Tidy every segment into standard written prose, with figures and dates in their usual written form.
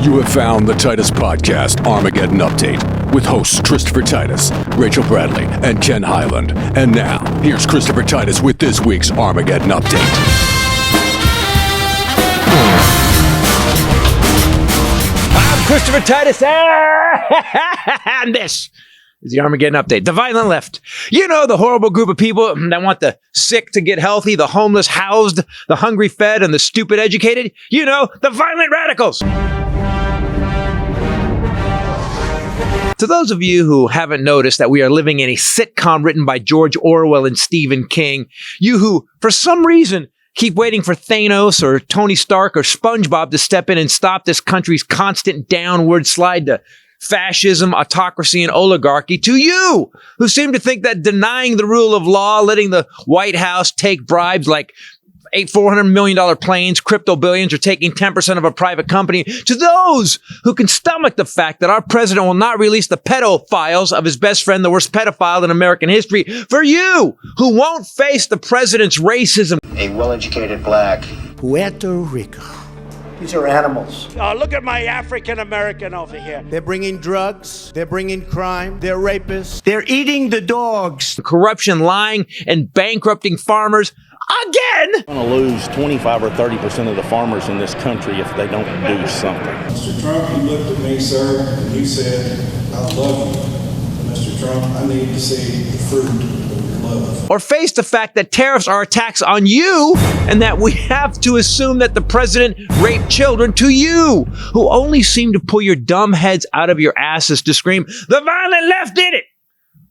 You have found the Titus Podcast Armageddon Update with hosts Christopher Titus, Rachel Bradley, and Ken Highland. And now, here's Christopher Titus with this week's Armageddon Update. I'm Christopher Titus, and this is the Armageddon Update. The violent left. You know, the horrible group of people that want the sick to get healthy, the homeless housed, the hungry fed, and the stupid educated. You know, the violent radicals. To those of you who haven't noticed that we are living in a sitcom written by George Orwell and Stephen King, you who, for some reason, keep waiting for Thanos or Tony Stark or SpongeBob to step in and stop this country's constant downward slide to fascism, autocracy, and oligarchy, to you who seem to think that denying the rule of law, letting the White House take bribes like $400 million planes, crypto billions, or taking 10% of a private company, to those who can stomach the fact that our president will not release the pedophiles of his best friend, the worst pedophile in American history, for you who won't face the president's racism. A well-educated black. Puerto Rico. These are animals. Look at my African-American over here. They're bringing drugs. They're bringing crime. They're rapists. They're eating the dogs. Corruption, lying, and bankrupting farmers again. We're going to lose 25 or 30% of the farmers in this country if they don't do something. Mr. Trump, you looked at me, sir, and you said, I love you. Mr. Trump, I need to see the fruit of your love. Or face the fact that tariffs are attacks on you and that we have to assume that the president raped children, to you who only seem to pull your dumb heads out of your asses to scream, the violent left did it.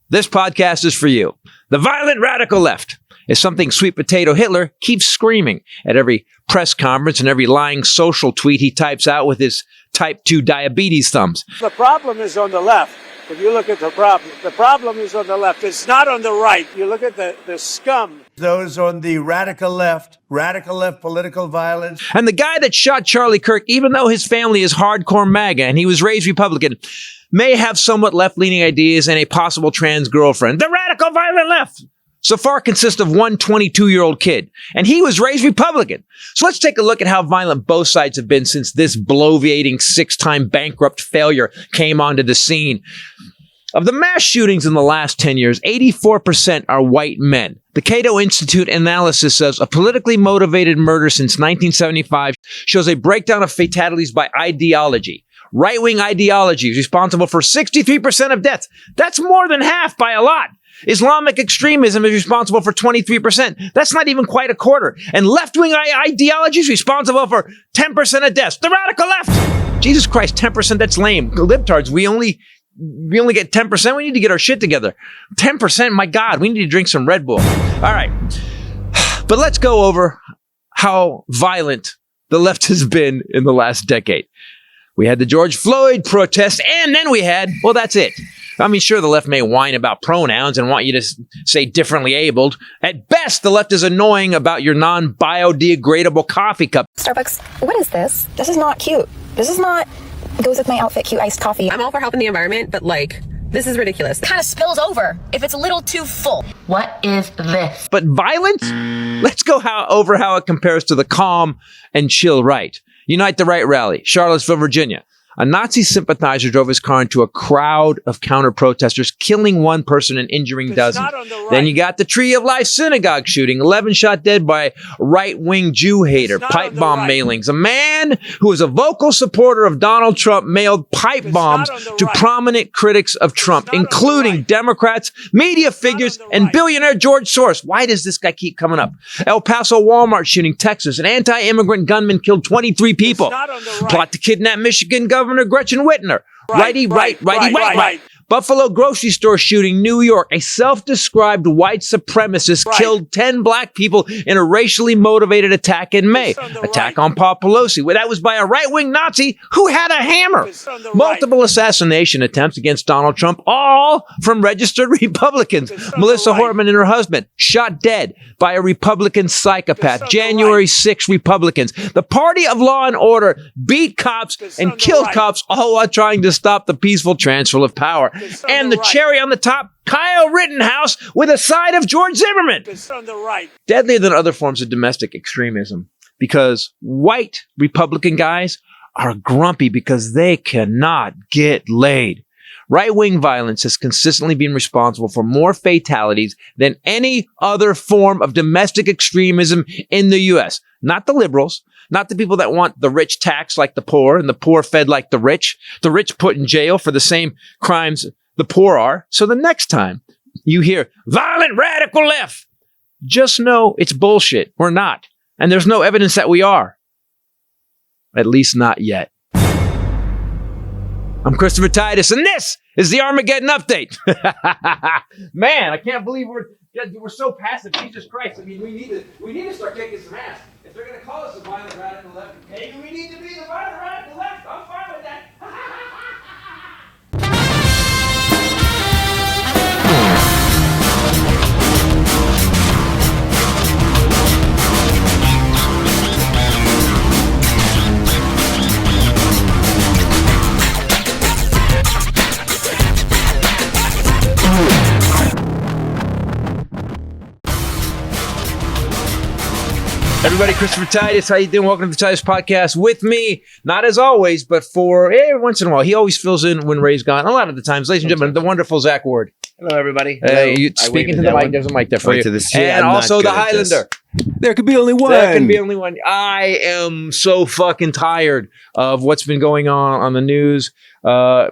This podcast is for you. The violent radical left is something sweet potato Hitler keeps screaming at every press conference and every lying social tweet he types out with his type 2 diabetes thumbs. The problem is on the left. If you look at the problem is on the left. It's not on the right. You look at the scum. Those on the radical left political violence. And the guy that shot Charlie Kirk, even though his family is hardcore MAGA and he was raised Republican, may have somewhat left-leaning ideas and a possible trans girlfriend. The radical violent left so far consists of one 22-year-old kid, and he was raised Republican. So let's take a look at how violent both sides have been since this bloviating 6-time bankrupt failure came onto the scene. Of the mass shootings in the last 10 years, 84% are white men. The Cato Institute analysis says a politically motivated murder since 1975 shows a breakdown of fatalities by ideology. Right-wing ideology is responsible for 63% of deaths. That's more than half by a lot. Islamic extremism is responsible for 23%. That's not even quite a quarter. And left-wing ideology is responsible for 10% of deaths. The radical left! Jesus Christ, 10%, that's lame. Libtards, we only get 10%. We need to get our shit together. 10%, my God, we need to drink some Red Bull. All right. But let's go over how violent the left has been in the last decade. We had the George Floyd protests, and then we had, well, that's it. I mean, sure, the left may whine about pronouns and want you to say differently abled. At best, the left is annoying about your non-biodegradable coffee cup. Starbucks, what is this? This is not cute. This is not goes with my outfit, cute iced coffee. I'm all for helping the environment, but this is ridiculous. It kind of spills over if it's a little too full. What is this? But violence? Let's go over how it compares to the calm and chill right. Unite the Right rally, Charlottesville, Virginia. A Nazi sympathizer drove his car into a crowd of counter-protesters, killing one person and injuring dozens. Right. Then you got the Tree of Life synagogue shooting, 11 shot dead by right-wing Jew hater, pipe bomb mailings. A man who is a vocal supporter of Donald Trump mailed pipe bombs to prominent critics of Trump, including Democrats, media figures, and billionaire George Soros. Why does this guy keep coming up? El Paso Walmart shooting, Texas. An anti-immigrant gunman killed 23 people. Plot to kidnap Michigan Governor Gretchen Whitmer. Right. Buffalo grocery store shooting, New York. A self-described white supremacist killed 10 black people in a racially motivated attack in May. Attack on Paul Pelosi. Well, that was by a right-wing Nazi who had a hammer. Multiple assassination attempts against Donald Trump, all from registered Republicans. Melissa Hortman and her husband shot dead by a Republican psychopath. January 6 Republicans. The party of law and order beat cops and killed cops, all while trying to stop the peaceful transfer of power. And the cherry on the top, Kyle Rittenhouse with a side of George Zimmerman. Deadlier than other forms of domestic extremism, because white Republican guys are grumpy because they cannot get laid. Right-wing violence has consistently been responsible for more fatalities than any other form of domestic extremism in the U.S. Not the liberals, not the people that want the rich taxed like the poor and the poor fed like the rich put in jail for the same crimes the poor are. So the next time you hear violent radical left, just know it's bullshit. We're not. And there's no evidence that we are. At least not yet. I'm Christopher Titus, and this is the Armageddon Update. Man, I can't believe we're so passive. Jesus Christ. I mean, we need to start kicking some ass. If they're going to call us the violent radical left, maybe we need to be the violent radical left. I'm fine with that. Everybody, Christopher Titus, how you doing? Welcome to the Titus Podcast with me. Not as always, but for every once in a while. He always fills in when Ray's gone. A lot of the times, ladies and gentlemen, the wonderful Zach Ward. Hello, everybody. You speaking to the mic. There's a mic there for you. And I'm also the Highlander. There could be only one. There can be only one. I am so fucking tired of what's been going on the news.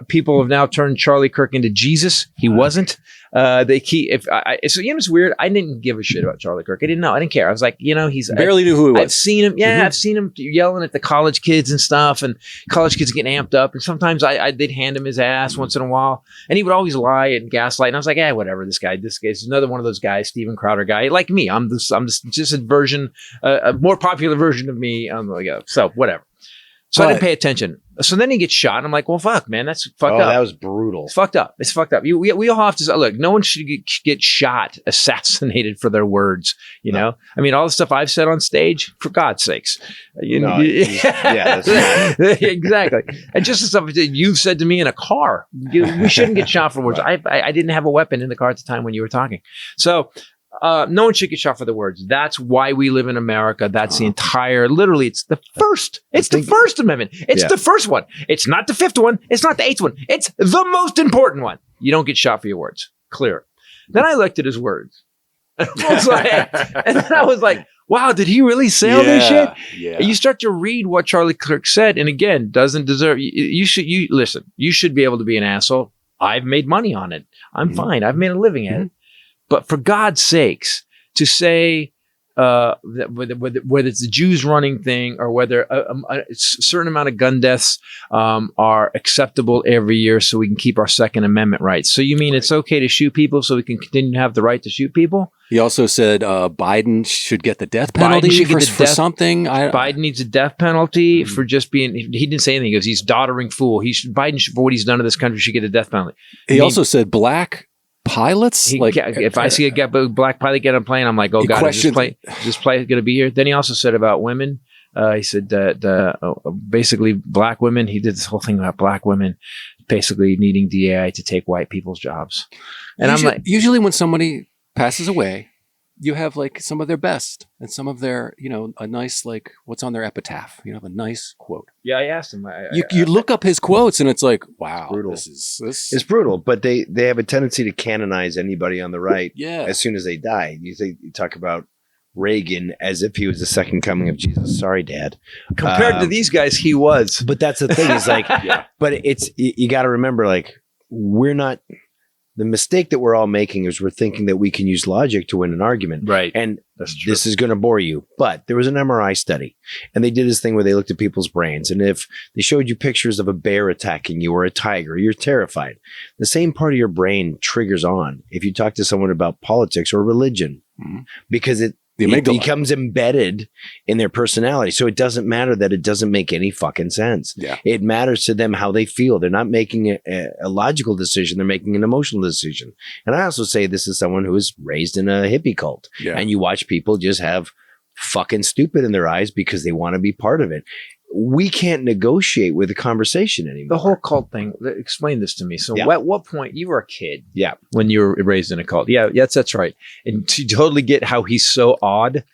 People have now turned Charlie Kirk into Jesus. He wasn't. They keep. It's weird. I didn't give a shit about Charlie Kirk. I didn't know. I didn't care. I was like, he's barely knew who he was. I've seen him. Yeah, I've seen him yelling at the college kids and stuff, and college kids getting amped up. And sometimes they'd hand him his ass once in a while, and he would always lie and gaslight. And I was like, whatever. This guy's another one of those guys, Steven Crowder guy, like me. I'm just a version, a more popular version of me. So whatever. So I didn't pay attention. So then he gets shot, and I'm like, well, fuck, man, that's fucked up. That was brutal. It's fucked up. It's fucked up. We all have to look. No one should get shot, assassinated for their words. You know, I mean, all the stuff I've said on stage, for God's sakes. That's exactly. And just the stuff that you've said to me in a car. We shouldn't get shot for words. I didn't have a weapon in the car at the time when you were talking. So. No one should get shot for the words. That's why we live in America. That's the entire, literally, it's the first. It's the First Amendment. It's the first one. It's not the fifth one. It's not the eighth one. It's the most important one. You don't get shot for your words. Clear. Then I looked at his words. And then I was like, wow, did he really say all this shit? Yeah. And you start to read what Charlie Kirk said, and again, doesn't deserve, listen, you should be able to be an asshole. I've made money on it. I'm fine. I've made a living at it. But for God's sakes, to say that whether it's the Jews running thing or whether a certain amount of gun deaths are acceptable every year so we can keep our Second Amendment rights. So you mean it's okay to shoot people so we can continue to have the right to shoot people? He also said Biden should get the death penalty for something. Biden needs a death penalty for just being. He didn't say anything. He goes, he's doddering fool. Biden, for what he's done to this country, should get a death penalty. He also said black pilots, if I see a black pilot get on a plane, I'm like, oh God, is this plane going to be here? Then he also said about women, he said that basically black women, he did this whole thing about black women basically needing DAI to take white people's jobs. And usually when somebody passes away, you have like some of their best and some of their, a nice, like what's on their epitaph, a nice quote. Yeah, I asked him. You look up his quotes and it's like, wow, brutal. This It's brutal, but they have a tendency to canonize anybody on the right as soon as they die. You talk about Reagan as if he was the second coming of Jesus. Sorry, Dad. Compared to these guys, he was. But that's the thing is like, but you got to remember, like, we're not. The mistake that we're all making is we're thinking that we can use logic to win an argument. Right. And this is going to bore you. But there was an MRI study, and they did this thing where they looked at people's brains. And if they showed you pictures of a bear attacking you or a tiger, you're terrified. The same part of your brain triggers on if you talk to someone about politics or religion, because it becomes embedded in their personality. So it doesn't matter that it doesn't make any fucking sense. Yeah. It matters to them how they feel. They're not making a logical decision. They're making an emotional decision. And I also say this is someone who was raised in a hippie cult. Yeah. And you watch people just have fucking stupid in their eyes because they want to be part of it. we can't negotiate with the conversation anymore. The whole cult thing. Explain this to me. So, at what point you were a kid? Yeah, when you were raised in a cult. Yeah, yes, that's right. And to totally get how he's so odd,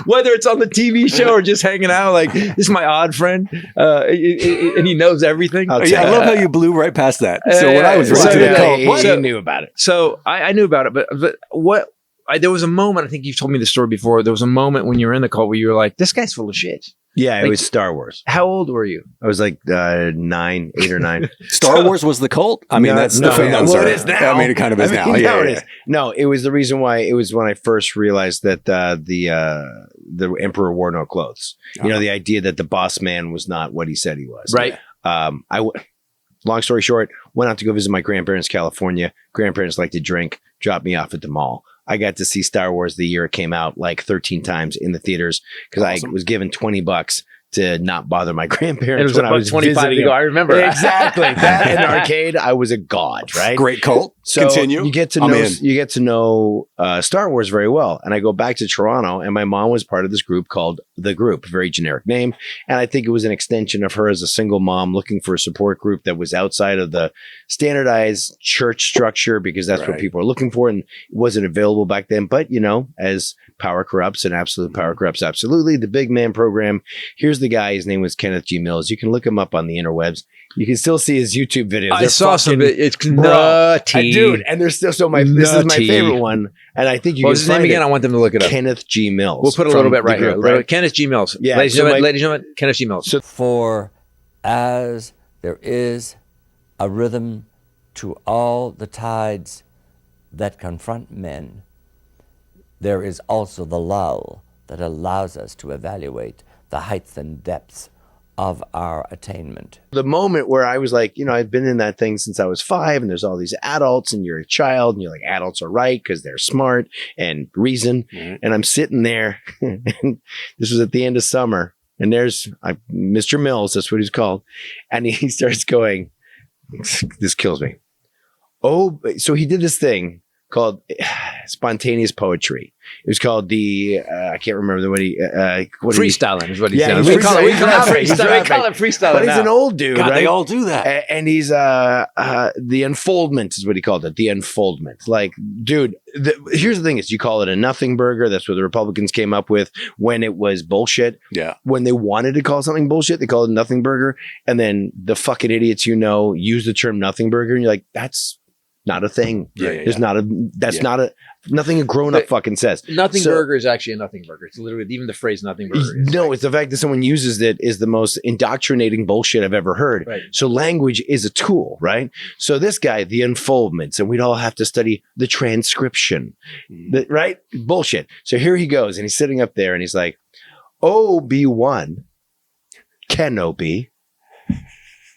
whether it's on the TV show or just hanging out, like this is my odd friend, and he knows everything. I love how you blew right past that. So when I was raised in a cult, you knew about it. So I knew about it, but what? There was a moment. I think you've told me the story before. There was a moment when you were in the cult where you were like, "This guy's full of shit." Yeah, it was Star Wars. How old were you? I was like 8 or 9. Star Wars was the cult? I mean, that's the thing. Well, it is now. I mean, it kind of is now. Yeah, it is. No, it was the reason why. It was when I first realized that the emperor wore no clothes. You know, the idea that the boss man was not what he said he was. Right. Long story short, went out to go visit my grandparents in California. Grandparents like to drink, dropped me off at the mall. I got to see Star Wars the year it came out like 13 times in the theaters because I was given $20 to not bother my grandparents. It was when I was 25 ago. I remember exactly that in an arcade. I was a god, right? Great cult. So continue. You get to know Star Wars very well. And I go back to Toronto, and my mom was part of this group called The Group, very generic name. And I think it was an extension of her as a single mom looking for a support group that was outside of the standardized church structure because that's what people are looking for, and it wasn't available back then. But you know, as power corrupts and absolute power corrupts absolutely, the big man program. Here's the guy. His name was Kenneth G. Mills. You can look him up on the interwebs. You can still see his YouTube videos. I saw some. It's nutty, dude. And there's still this is my favorite one. And I think you. What's his name again? I want them to look it up. Kenneth G. Mills. We'll put a little bit right here. Right? Kenneth G. Mills. Yeah, ladies and gentlemen, Kenneth G. Mills. For as there is a rhythm to all the tides that confront men, there is also the lull that allows us to evaluate the heights and depths of our attainment. The moment where I was like, you know, I've been in that thing since I was 5, and there's all these adults, and you're a child, and you're like, adults are right because they're smart and reason. And I'm sitting there, and this was at the end of summer, and there's Mr. Mills, that's what he's called, and he starts going, this kills me. Oh, so he did this thing called spontaneous poetry. It was called I can't remember freestyling is what he said. We call it freestyling. But he's an old dude, God, right? They all do that. And he's the unfoldment is what he called it. The unfoldment. Like, dude, here's the thing is you call it a nothing burger. That's what the Republicans came up with when it was bullshit. Yeah. When they wanted to call something bullshit, they called it nothing burger. And then the fucking idiots, use the term nothing burger. And you're like, that's not a thing. There's not nothing a grown up fucking says. Nothing burger is actually a nothing burger. It's literally even the phrase nothing burger. It's the fact that someone uses it is the most indoctrinating bullshit I've ever heard. Right. So language is a tool, right? So this guy, the unfoldments, and we'd all have to study the transcription, right? Bullshit. So here he goes, and he's sitting up there, and he's like, "OB1 Kenobi."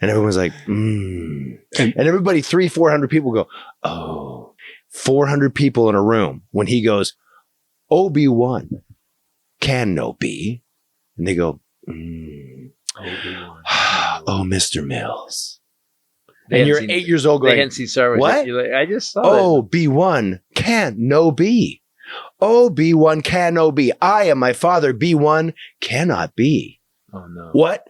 And everyone's like, And everybody, 300-400 people go, oh, 400 people in a room. When he goes, OB1 Kenobi. And they go, oh, Mr. Mills. And you're 8 years old going, they hadn't seen Star Wars. What? Like, I just saw OB1 Kenobi. OB1 Kenobi. I am my father. B1 cannot be. Oh, no. What?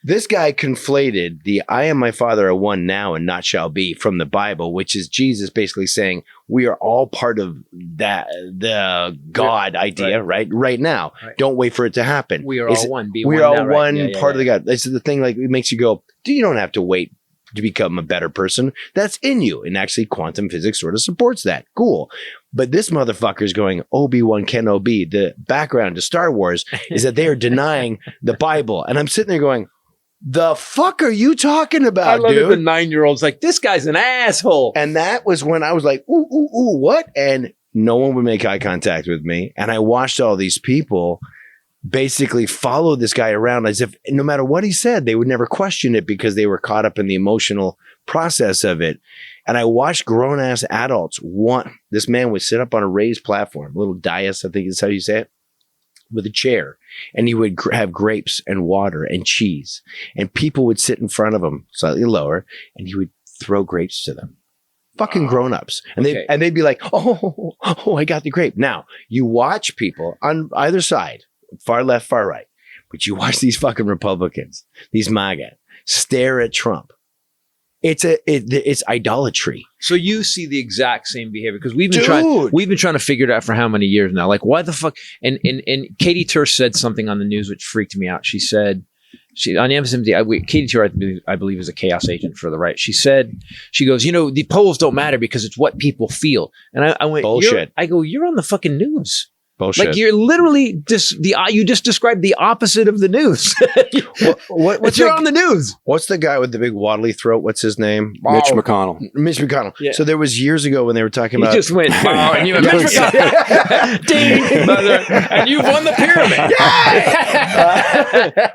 This guy conflated the I am my father are one now and not shall be from the Bible, which is Jesus basically saying we are all part of the God idea, right now. Right. Don't wait for it to happen. We are all one. We are all one part of the God. This is the thing, like it makes you go, you don't have to wait to become a better person. That's in you. And actually quantum physics sort of supports that. Cool. But this motherfucker is going, Obi-Wan Kenobi. The background to Star Wars is that they are denying the Bible. And I'm sitting there going, the fuck are you talking about, I love dude? The 9-year-old's like, this guy's an asshole. And that was when I was like, ooh, what? And no one would make eye contact with me. And I watched all these people basically follow this guy around as if no matter what he said, they would never question it because they were caught up in the emotional process of it. And I watched grown-ass adults this man would sit up on a raised platform, a little dais, I think is how you say it, with a chair, and he would have grapes and water and cheese, and people would sit in front of him slightly lower, and he would throw grapes to them. Fucking grown-ups. And they'd be like, oh, I got the grape. Now, you watch people on either side, far left, far right, But you watch these fucking Republicans, these MAGA, stare at Trump. It's idolatry. So you see the exact same behavior because we've been trying to figure it out for how many years now? Like, why the fuck? And Katie Turse said something on the news which freaked me out. She said, on MSNBC, Katie Turse, I believe, is a chaos agent for the right. She goes, the polls don't matter because it's what people feel. And I went, bullshit. You're on the fucking news. Bullshit. Like you're literally you just described the opposite of the news. You're on the news. What's the guy with the big waddly throat? What's his name? Mitch McConnell. Mitch McConnell. Yeah. So there was years ago when they were talking about. You just went, and you went, Mitch McConnell. Ding, mother, and you've won the pyramid.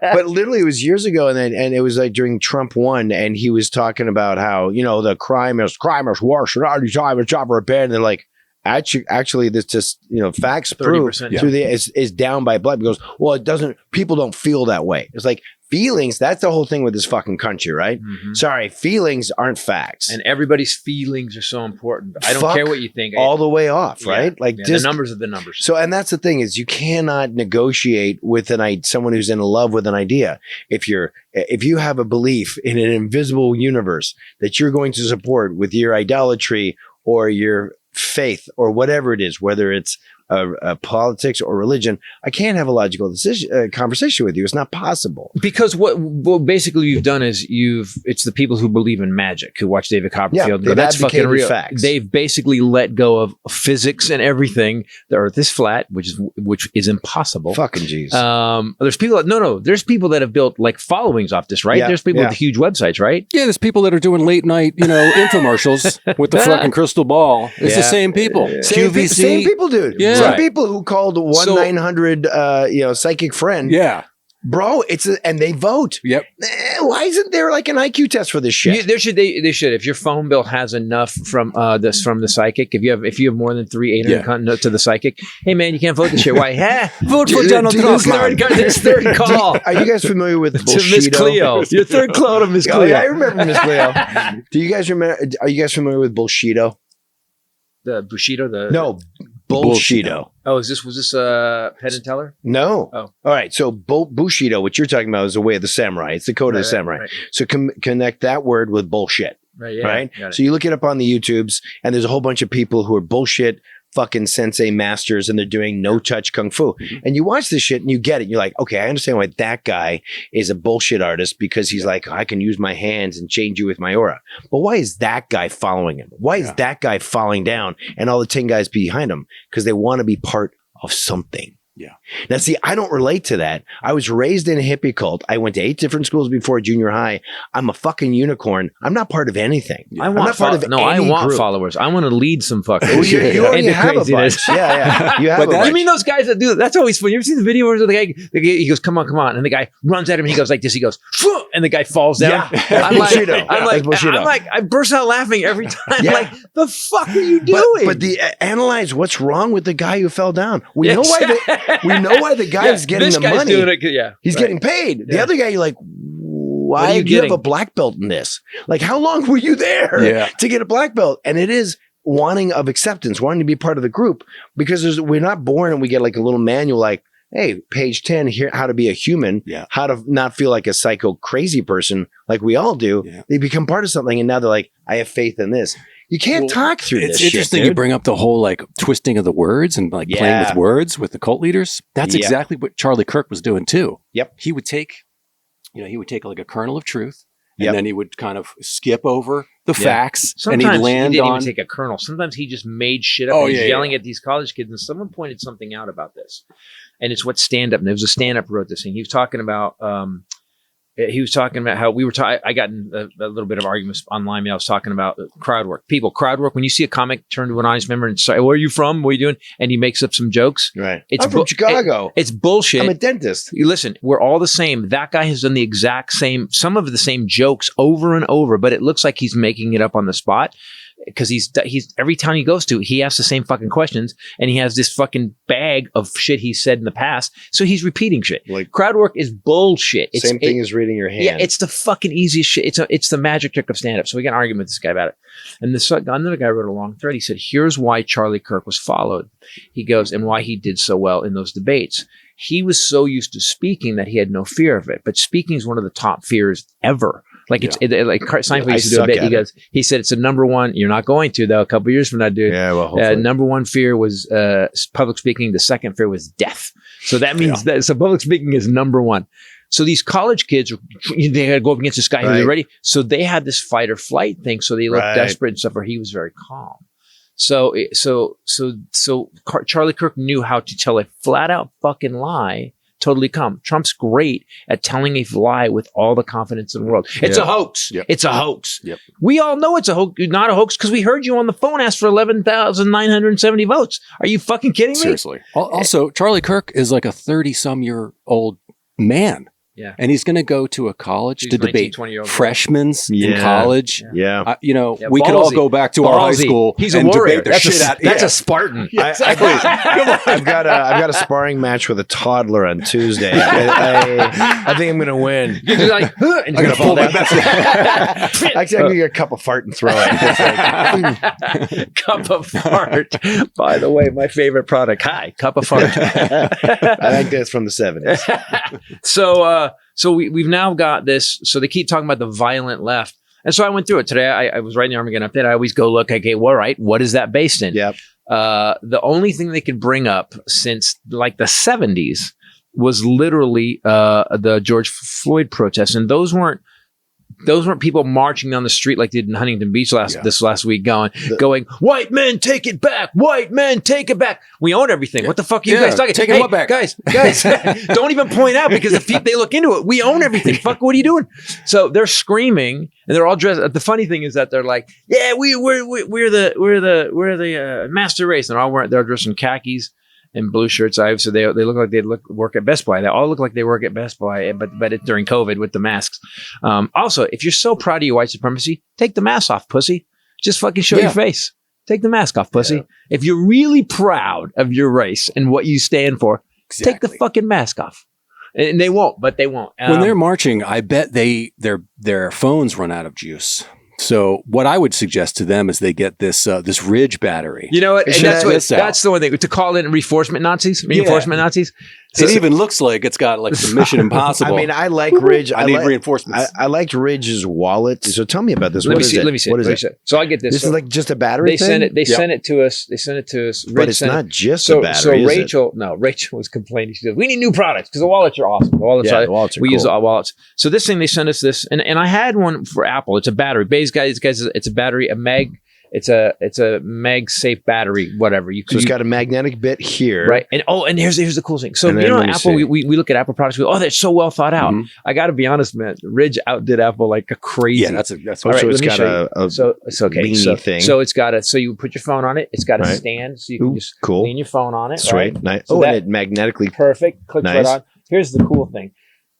But literally, it was years ago, and it was like during Trump won, and he was talking about how the crime is worse. Time job or bad, and they're like. Actually, this just facts prove through is down by blood. Because it doesn't. People don't feel that way. It's like feelings. That's the whole thing with this fucking country, right? Mm-hmm. Sorry, feelings aren't facts, and everybody's feelings are so important. I don't care what you think. All the way off, right? Like the numbers are the numbers. So, and that's the thing is you cannot negotiate with someone who's in love with an idea. If you have a belief in an invisible universe that you're going to support with your idolatry or your faith or whatever it is, whether it's politics or religion, I can't have a logical conversation with you. It's not possible. Because what basically you've done is it's the people who believe in magic, who watch David Copperfield. Yeah, that's fucking real. Facts. They've basically let go of physics and everything. The earth is flat, which is impossible. Fucking jeez. There's people there's people that have built like followings off this, right? Yeah, there's people with huge websites, right? Yeah, there's people that are doing late night, infomercials with the fucking crystal ball. It's the same people. QVC. Same people, dude. Yeah. Some people who called 1-900 psychic friend. Yeah. Bro, and they vote. Yep. Why isn't there like an IQ test for this shit? They should. If your phone bill has enough from the psychic, if you have more than 800 to the psychic, hey man, you can't vote this year. Why? Vote for Donald Trump. This third call. Are you guys familiar with to Miss Cleo? Your third call to Miss Cleo. Yeah, I remember Miss Cleo. Do you guys remember? Are you guys familiar with Bullshido? The Bushido. No. Bullshido. Oh, was this Penn and Teller? No. Oh. All right. So Bushido, what you're talking about is the way of the samurai. It's the code of the samurai. Right. So connect that word with bullshit. Right. Yeah, right. So you look it up on the YouTubes, and there's a whole bunch of people who are bullshit fucking sensei masters, and they're doing no touch kung fu. And you watch this shit and you get it. You're like, okay, I understand why that guy is a bullshit artist, because he's like, I can use my hands and change you with my aura. But why is that guy following him? Why is that guy falling down and all the 10 guys behind him? Because they want to be part of something. Yeah. Now, see, I don't relate to that. I was raised in a hippie cult. I went to 8 different schools before junior high. I'm a fucking unicorn. I'm not part of anything. Yeah. I'm not part of any I want group. followers. I want to lead some fuckers. Well, you already have a bunch. Yeah. You have a bunch. You mean those guys that do that? That's always fun. You ever seen the video where the guy he goes, come on. And the guy runs at him and he goes like this. He goes, phew, and the guy falls down. Yeah. I'm like, I burst out laughing every time. Yeah. Like, the fuck are you doing? But analyze what's wrong with the guy who fell down. We know why the guy's getting the money. Doing it, he's getting paid. The other guy, you're like, why do you have a black belt in this? Like, how long were you there to get a black belt? And it is wanting of acceptance, wanting to be part of the group, because we're not born and we get like a little manual like, hey, page 10 here, how to be a human, how to not feel like a psycho crazy person like we all do. Yeah. They become part of something, and now they're like, I have faith in this. You can't talk through this. It's interesting you bring up the whole like twisting of the words and like playing with words with the cult leaders. That's exactly what Charlie Kirk was doing too. Yep. He would take like a kernel of truth, and then he would kind of skip over the facts. Sometimes and he'd land he didn't on even take a kernel. Sometimes he just made shit up. And he's yelling at these college kids, and someone pointed something out about this. And it's what stand-up. And there was a stand-up who wrote this thing. He was talking about how we were talking. I got in a little bit of arguments online. I was talking about crowd work. Crowd work. When you see a comic turn to an audience member and say, where are you from? What are you doing? And he makes up some jokes. Right. I'm from Chicago. It's bullshit. I'm a dentist. You listen, we're all the same. That guy has done the exact same, some of the same jokes over and over, but it looks like he's making it up on the spot. Because he's every town he goes to, he asks the same fucking questions, and he has this fucking bag of shit he said in the past. So he's repeating shit. Like, crowd work is bullshit. Same thing as reading your hand. Yeah, it's the fucking easiest shit. It's the magic trick of stand-up. So we got an argument with this guy about it. And another guy wrote a long thread. He said, here's why Charlie Kirk was followed. He goes, and why he did so well in those debates. he was so used to speaking that he had no fear of it. But speaking is one of the top fears ever. Like like Seinfeld used to do a bit. He said it's a number one. You're not going to though. A couple years from now, dude. Yeah, well, hopefully. Number one fear was public speaking. The second fear was death. So that means that public speaking is number one. So these college kids, they had to go up against this guy who was ready. So they had this fight or flight thing. So they looked desperate and stuff. Where he was very calm. So Charlie Kirk knew how to tell a flat out fucking lie. Totally calm. Trump's great at telling a lie with all the confidence in the world. It's a hoax. Yep. It's a hoax. Yep. We all know it's a hoax, not a hoax, because we heard you on the phone ask for 11,970 votes. Are you fucking kidding me? Seriously. Also, Charlie Kirk is like a 30-some-year-old man. Yeah. And he's going to go to a college to debate 20-year-old freshmen in college. Yeah. We could all go back to our high school. He's a and warrior. Debate the shit out. That's a Spartan. I've got a sparring match with a toddler on Tuesday. I think I'm going to win. You're like, and I'm you're going to fall down. I'm going to get a cup of fart and throw it. Cup of fart. By the way, my favorite product. Hi, cup of fart. I think that's from the 70s. So we've now got this. So they keep talking about the violent left. And so I went through it today. I was writing the Armageddon update. I always go look, okay, well, right, what is that based in? Yep. The only thing they could bring up since like the 70s was literally the George Floyd protests. And those weren't people marching down the street like they did in Huntington Beach this last week going, white men, take it back. White men, take it back. We own everything. What the fuck are you guys talking? Taking what back? Guys, don't even point out, because if they look into it, we own everything. Fuck, what are you doing? So they're screaming and they're all dressed. The funny thing is that they're like, yeah, we're the master race. And they're dressed in khakis and blue shirts. So they look like they work at Best Buy. They all look like they work at Best Buy, but it's during COVID with the masks. Also, if you're so proud of your white supremacy, take the mask off, pussy. Just fucking show your face. Take the mask off, pussy. Yeah. If you're really proud of your race and what you stand for, take the fucking mask off. And they won't, but they won't. When they're marching, I bet their phones run out of juice. So what I would suggest to them is they get this Ridge battery. You know what? And that's the one thing, to call in reinforcement Nazis. So it even looks like it's got like some Mission Impossible. I mean, I like Ridge. I need reinforcements. I liked Ridge's wallet. So tell me about this. Let me see. What is it? So I get this. This is like just a battery thing? They sent it to us. But it's not just a battery, Rachel was complaining. She said, we need new products because the wallets are awesome. The wallets are cool. Use all wallets. So this thing, they sent us this. And I had one for Apple. It's a battery. Guys, it's a battery, a mag. It's a mag-safe battery, whatever. It's got a magnetic bit here, right? And here's the cool thing. So Apple, we look at Apple products. We go, oh, they're so well thought out. Mm-hmm. I got to be honest, man. Ridge outdid Apple like a crazy. Yeah, that's all right. So it's got a it's okay. Beanie thing. So it's got so you put your phone on it. It's got a stand, so you can just lean your phone on it. Sweet, right? Nice. So and it magnetically perfect. Clicks right on. Here's the cool thing.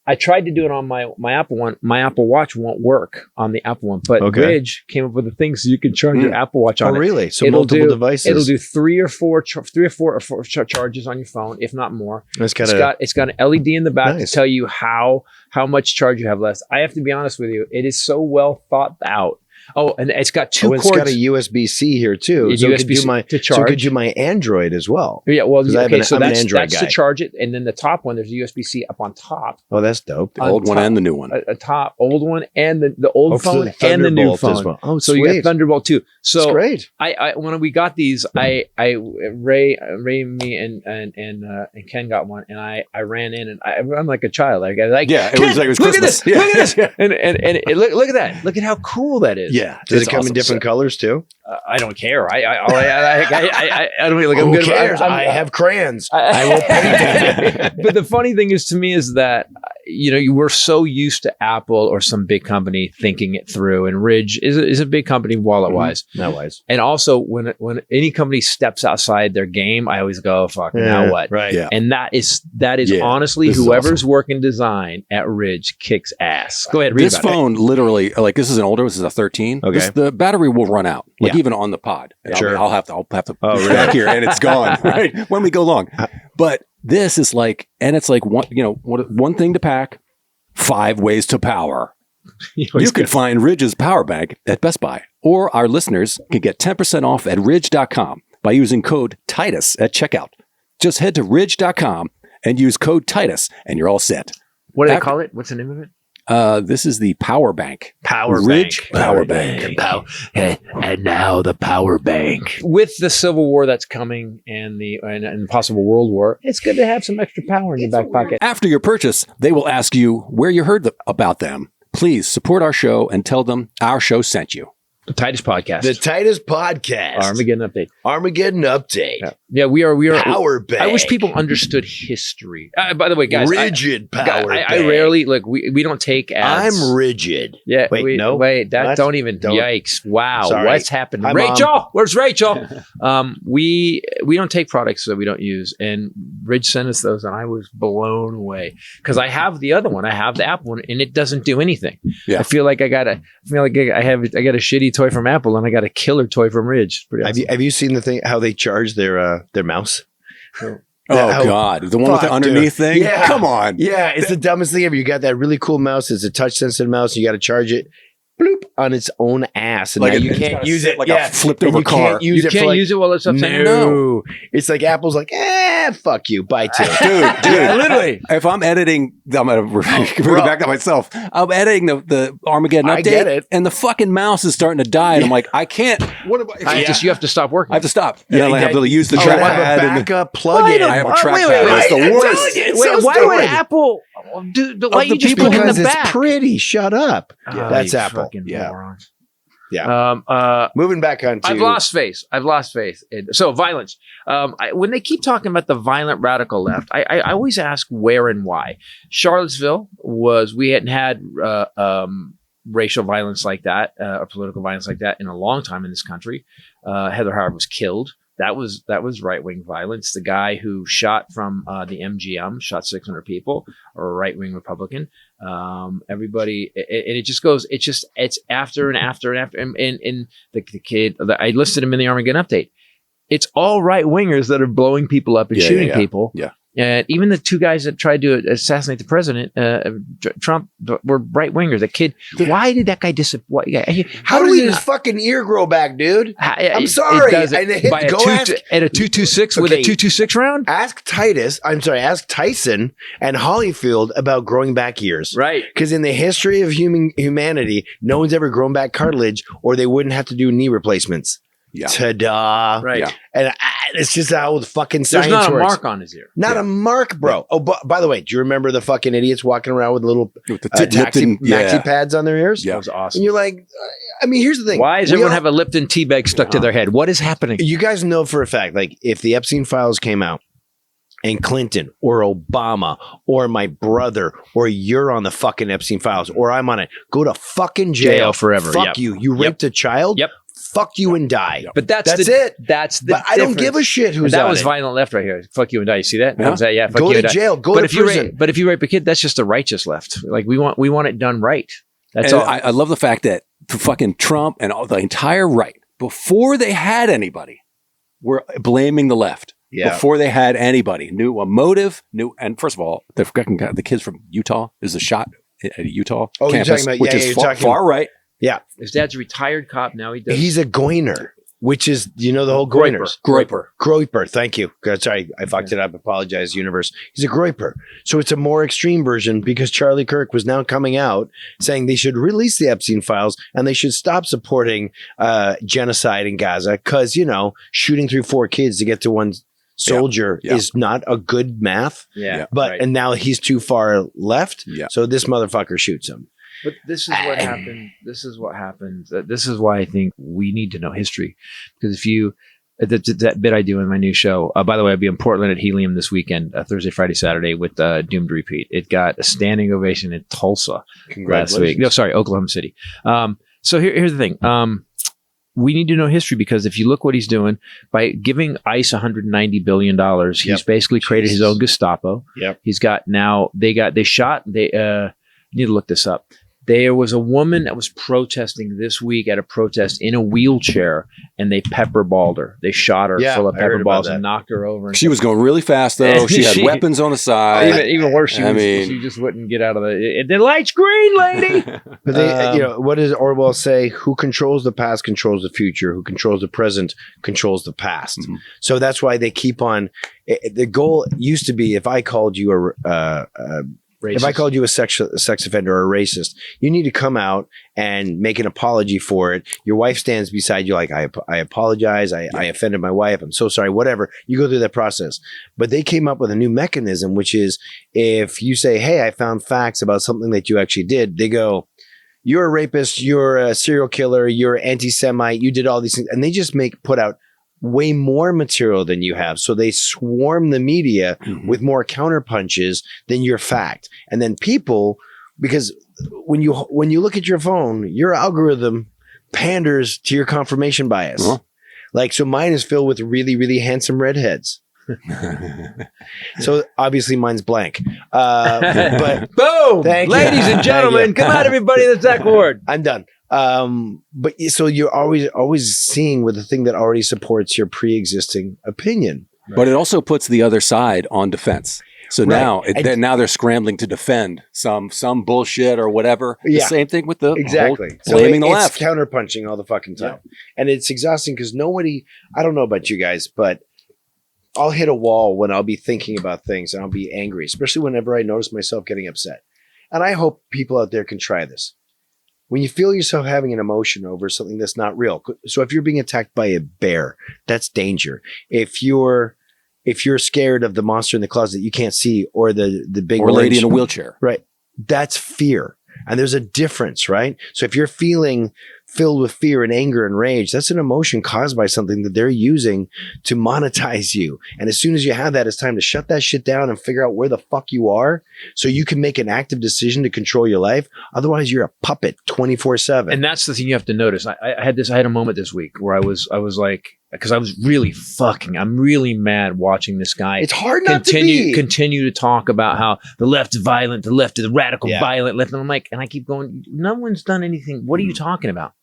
I tried to do it on my Apple one. My Apple Watch won't work on the Apple one, but Ridge came up with a thing so you can charge your Apple Watch on it. Oh, really? So multiple devices. It'll do three or four charges on your phone, if not more. It's got an LED in the back to tell you how much charge you have left. I have to be honest with you, it is so well thought out. Oh, and it's got two cords. It's got a USB-C here too. So USB-C to charge. So it could do my Android as well. Yeah, well, okay, so that's guy. to charge it. And then the top one, there's a USB-C up on top. Oh, that's dope. The old one and the new one. A old one and the old phone and the new phone. Well. Oh, so you got Thunderbolt too. So that's great. I when we got these, Ray, me and Ken got one, and I ran in and I run like a child. Like it was Christmas. Look at this. Look at this. And look at that. Look at how cool that is. Yeah. Does it come in different colors too? I don't care. I don't like. Who cares? I have crayons. I will paint it. But the funny thing is, to me, is that you were so used to Apple or some big company thinking it through, and Ridge is a big company wallet wise. Not wise. And also, when any company steps outside their game, I always go, "Fuck, now what?" Right. Yeah. And that is honestly, whoever's working design at Ridge kicks ass. Go ahead. Read this phone literally, like this is an older. This is a 13. Okay. The battery will run out, even on the pod. Sure. I'll have to back here, and it's gone right when we go long. But this is like, and it's like one thing to pack, 5 ways to power. You can find Ridge's power bank at Best Buy, or our listeners can get 10% off at ridge.com by using code Titus at checkout. Just head to ridge.com and use code Titus, and you're all set. What do they call it? What's the name of it? This is the Power Bank. Ridge Power Bank. And now the Power Bank. With the Civil War that's coming and the possible World War, it's good to have some extra power in your back pocket. After your purchase, they will ask you where you heard about them. Please support our show and tell them our show sent you. The Titus Podcast. The Titus Podcast. Armageddon Update. Armageddon Update. Yeah, we are. Power Bank. I wish people understood history. By the way, guys. Rigid Power Bank. I rarely, look, we don't take ads. I'm rigid. Yeah. Wait, no. Wait, don't even. Don't. Yikes. Wow. Sorry. What's happened? Hi, Rachel! Mom. Where's Rachel? We don't take products that we don't use. And Ridge sent us those and I was blown away. Because I have the other one. I have the Apple one and it doesn't do anything. Yeah. I feel like I got a shitty toy from Apple and I got a killer toy from Ridge. Pretty awesome. Have you seen the thing how they charge their mouse? God, the one with the underneath thing? Yeah. Come on. Yeah, it's the dumbest thing ever. You got that really cool mouse. It's a touch sensitive mouse. You got to charge it bloop on its own ass. And Like now it- you it's can't gotta use sit it like a flipped over you car. Can't use You it can't for like, use it while it's upside down? No. It's like Apple's like, fuck you. Bye too. Dude, literally. If I'm editing, I'm going to bring it back to myself. I'm editing the Armageddon update. I get it. And the fucking mouse is starting to die. And I'm like, I can't. What about You have to stop working. I have to stop. And I have to use the I trackpad. have a and backup plug-in. I have a trackpad. Wait, It's the I'm worst. telling you, it's Wait, so why would stupid. Apple do? But why the you just people put it in Because the it's back? pretty. Shut up. That's you Apple. fucking Yeah. morons. Yeah. Moving back on to I've lost faith. So violence. When they keep talking about the violent radical left, I always ask where and why. Charlottesville we hadn't had racial violence like that or political violence like that in a long time in this country. Heather Howard was killed. That was right wing violence. The guy who shot from the MGM shot 600 people, or a right wing Republican. Everybody, and it just goes. It's after and after and after. And the kid, I listed him in the Armageddon update. It's all right wingers that are blowing people up and shooting people. Yeah. And even the two guys that tried to assassinate the president, Trump, were right wingers. The kid, why did that guy disappear? How did his fucking ear grow back, dude? I'm sorry. At a 226 with a 226 round. Ask Tyson and Holyfield about growing back ears. Right. Because in the history of humanity, no one's ever grown back cartilage, or they wouldn't have to do knee replacements. Yeah. Ta-da. Right. Yeah. And it's just how the fucking science There's not works. a mark on his ear. Not a mark, bro. Oh, by the way, do you remember the fucking idiots walking around with little With the maxi pads on their ears? Yeah. That was awesome. And you're like, I mean, here's the thing. Why does everyone have a Lipton tea bag stuck to their head? What is happening? You guys know for a fact, like, if the Epstein files came out and Clinton or Obama or my brother or you're on the fucking Epstein files or I'm on it, go to fucking jail forever. Fuck Yep. you. You raped a child? Yep. Fuck you and die. But that's it. That's the But I don't give a shit who's that on was it. violent left right here. Fuck you and die. You see that? Yeah. That was that, yeah. Fuck Go you to and die. jail. Go but to if you prison. but if you rape a kid, that's just the righteous left. Like we want it done right. That's And all. I love the fact that fucking Trump and all the entire right, before they had anybody, were blaming the left. Yeah. Before they had anybody, knew a motive, and first of all, the kids from Utah is a shot at a Utah Oh, campus, you're talking about, which is far right. Yeah. His dad's a retired cop. Now he does. He's a goiner, which is, you know, the whole goiners. Groiper. Thank you. Sorry, I fucked it up. Apologize, universe. He's a groiper. So it's a more extreme version because Charlie Kirk was now coming out saying they should release the Epstein files and they should stop supporting genocide in Gaza because, you know, shooting through 4 kids to get to one soldier is not a good math. Yeah. But, right. and now he's too far left. Yeah. So this motherfucker shoots him. But this is what happened. This is what happened. This is why I think we need to know history. Because if you, that bit I do in my new show, by the way, I'll be in Portland at Helium this weekend, Thursday, Friday, Saturday with Doomed Repeat. It got a standing ovation in Tulsa last week. No, sorry, Oklahoma City. So here's the thing. We need to know history because if you look what he's doing by giving ICE $190 billion, he's basically created his own Gestapo. Yep. He's got now, they shot, need to look this up. There was a woman that was protesting this week at a protest in a wheelchair, and they pepperballed her. They shot her full of pepper balls and knocked her over. She was going really fast, though. She had weapons on the side. Even worse, she just wouldn't get out of the light's green, lady. But they, what does Orwell say? Who controls the past controls the future. Who controls the present controls the past. Mm-hmm. So that's why they keep on. The goal used to be, if I called you if I called you a sex offender or a racist, you need to come out and make an apology for it. Your wife stands beside you like, I apologize. I offended my wife. I'm so sorry, whatever. You go through that process. But they came up with a new mechanism, which is if you say, hey, I found facts about something that you actually did, they go, you're a rapist, you're a serial killer, you're anti-Semite, you did all these things. And they just put out way more material than you have. So they swarm the media with more counterpunches than your fact. And then people, because when you look at your phone, your algorithm panders to your confirmation bias. Uh-huh. Like, so mine is filled with really, really handsome redheads. So obviously mine's blank. But boom, ladies and gentlemen, come on, everybody, that's Zach Ward. I'm done. But so you're always seeing with the thing that already supports your pre-existing opinion. But it also puts the other side on defense. So now they're scrambling to defend some bullshit or whatever. Yeah. The same thing with the exactly blaming the it's left. Counterpunching all the fucking time. Yeah. And it's exhausting because I don't know about you guys, but I'll hit a wall when I'll be thinking about things and I'll be angry, especially whenever I notice myself getting upset. And I hope people out there can try this. When you feel yourself having an emotion over something that's not real. So if you're being attacked by a bear, that's danger. If you're scared of the monster in the closet you can't see, or the big or lady in a wheelchair, right? That's fear. And there's a difference, right? So if you're feeling filled with fear and anger and rage, that's an emotion caused by something that they're using to monetize you. And as soon as you have that, it's time to shut that shit down and figure out where the fuck you are so you can make an active decision to control your life. Otherwise, you're a puppet 24/7. And that's the thing you have to notice. I had a moment this week where I was like, because I was really I'm really mad watching this guy. It's hard not to be. Continue to talk about how the left is violent, the left is the radical violent left. And I'm like, and I keep going, no one's done anything. What are you talking about?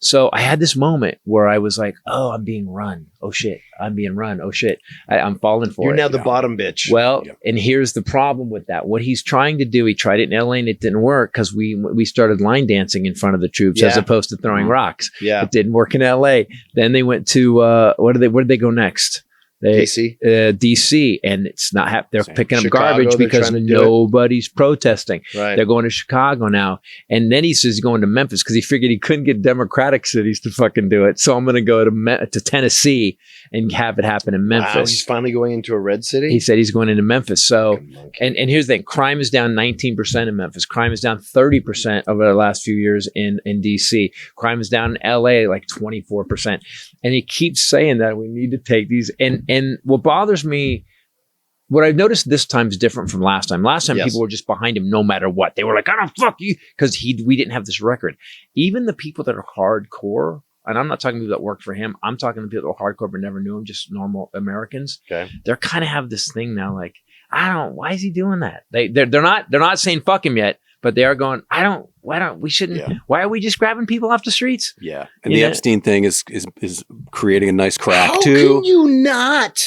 So I had this moment where I was like, oh, I'm being run. Oh, shit. I'm being run. Oh, shit. I'm falling for it. You're now the bottom bitch. Well, and here's the problem with that. What he's trying to do, he tried it in LA and it didn't work because we started line dancing in front of the troops as opposed to throwing rocks. Yeah. It didn't work in LA. Then they went to, where did they go next? DC, and it's not they're picking up garbage because nobody's protesting. Right. They're going to Chicago now. And then he says he's going to Memphis because he figured he couldn't get Democratic cities to fucking do it. So I'm going to go to Tennessee and have it happen in Memphis. Wow, he's finally going into a red city? He said he's going into Memphis. So, and here's the thing. Crime is down 19% in Memphis. Crime is down 30% over the last few years in DC. Crime is down in LA like 24%. And he keeps saying that we need to take these. And what bothers me, what I've noticed this time is different from last time. Last time, people were just behind him no matter what. They were like, I don't fuck you, because we didn't have this record. Even the people that are hardcore, and I'm not talking to people that worked for him, I'm talking to people that are hardcore but never knew him, just normal Americans. Okay. They're kind of have this thing now, like, why is he doing that? They're not saying fuck him yet, but they are going, why are we just grabbing people off the streets? Yeah. And the Epstein thing is creating a nice crack too. How can you not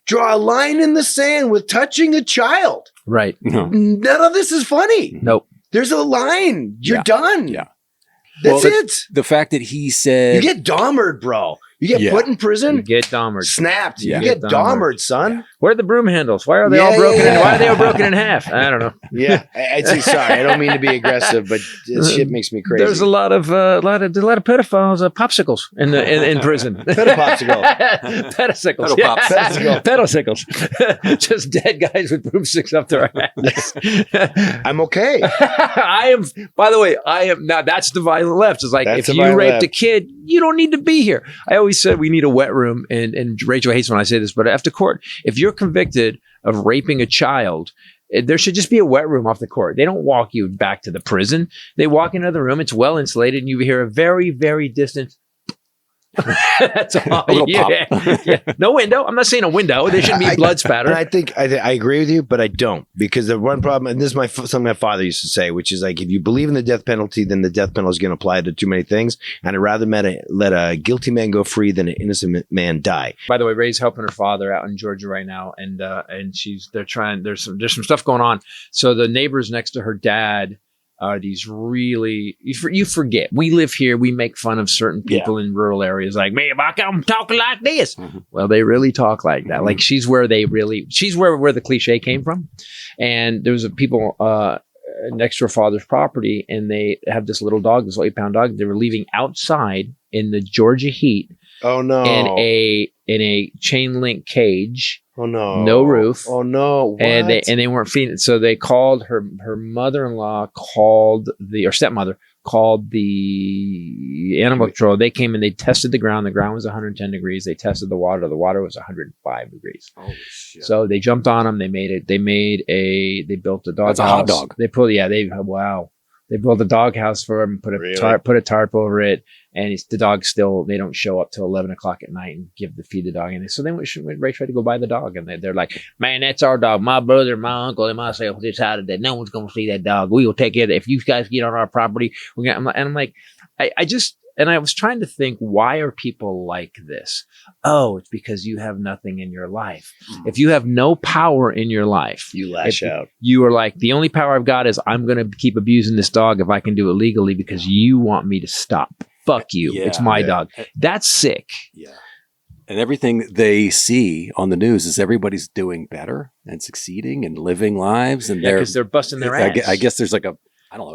draw a line in the sand with touching a child? Right. No. None of this is funny. Nope. There's a line. You're done. Yeah. That's it. The fact that he said... You get Dahmered, bro. You get put in prison. You get Dahmered. Snapped. Yeah. You get Dahmered, son. Yeah. Where are the broom handles? Why are they all broken? Why are they all broken in half? I don't know. Yeah. I'd say sorry. I don't mean to be aggressive, but this shit makes me crazy. There's a lot of pedophiles, popsicles in prison. Pedopopsicle. Pedicicles. Pedicicles. Just dead guys with broomsticks up their ass. I'm okay. I am. By the way, now. That's the violent left. It's like, if you raped a kid, you don't need to be here. I always said we need a wet room, and Rachel hates when I say this, but after court, if you're convicted of raping a child, there should just be a wet room off the court. They don't walk you back to the prison. They walk into the room. It's well insulated, and you hear a very, very distant That's all. A little Yeah. Yeah. No window. I'm not saying a window. There shouldn't be blood spatter. And I think I agree with you, but I don't, because the one problem, and this is something my father used to say, which is like, if you believe in the death penalty, then the death penalty is going to apply to too many things, and I'd rather let a guilty man go free than an innocent man die. By the way, Ray's helping her father out in Georgia right now, and there's some stuff going on. So the neighbors next to her dad are these really, you forget, we live here, we make fun of certain people in rural areas, like, man, I come talking like this. Well, they really talk like that. Like, she's where the cliche came from. And there was people next to her father's property, and they have this little dog, this 8-pound dog. They were leaving outside in the Georgia heat. Oh no! In a chain link cage. Oh no! No roof. Oh no! What? And they weren't feeding. So they called her mother-in-law, or stepmother called the animal control. They came and they tested the ground. The ground was 110 degrees. They tested the water. The water was 105 degrees. Oh shit! So they jumped on them. They built a dog house. That's a hot dog. They built a dog house for him. Put a tarp over it. And the dog they don't show up till 11 o'clock at night and feed the dog. And so then Ray tried to go buy the dog. And they're like, man, that's our dog. My brother, my uncle, and myself decided that no one's going to see that dog. We will take care of it. If you guys get on our property, I'm like, I was trying to think, why are people like this? Oh, it's because you have nothing in your life. If you have no power in your life, you lash out. You are like, the only power I've got is I'm going to keep abusing this dog if I can do it legally because you want me to stop. Fuck you. Yeah, it's my dog. That's sick. Yeah. And everything they see on the news is everybody's doing better and succeeding and living lives. And because they're busting their ass. I guess there's like a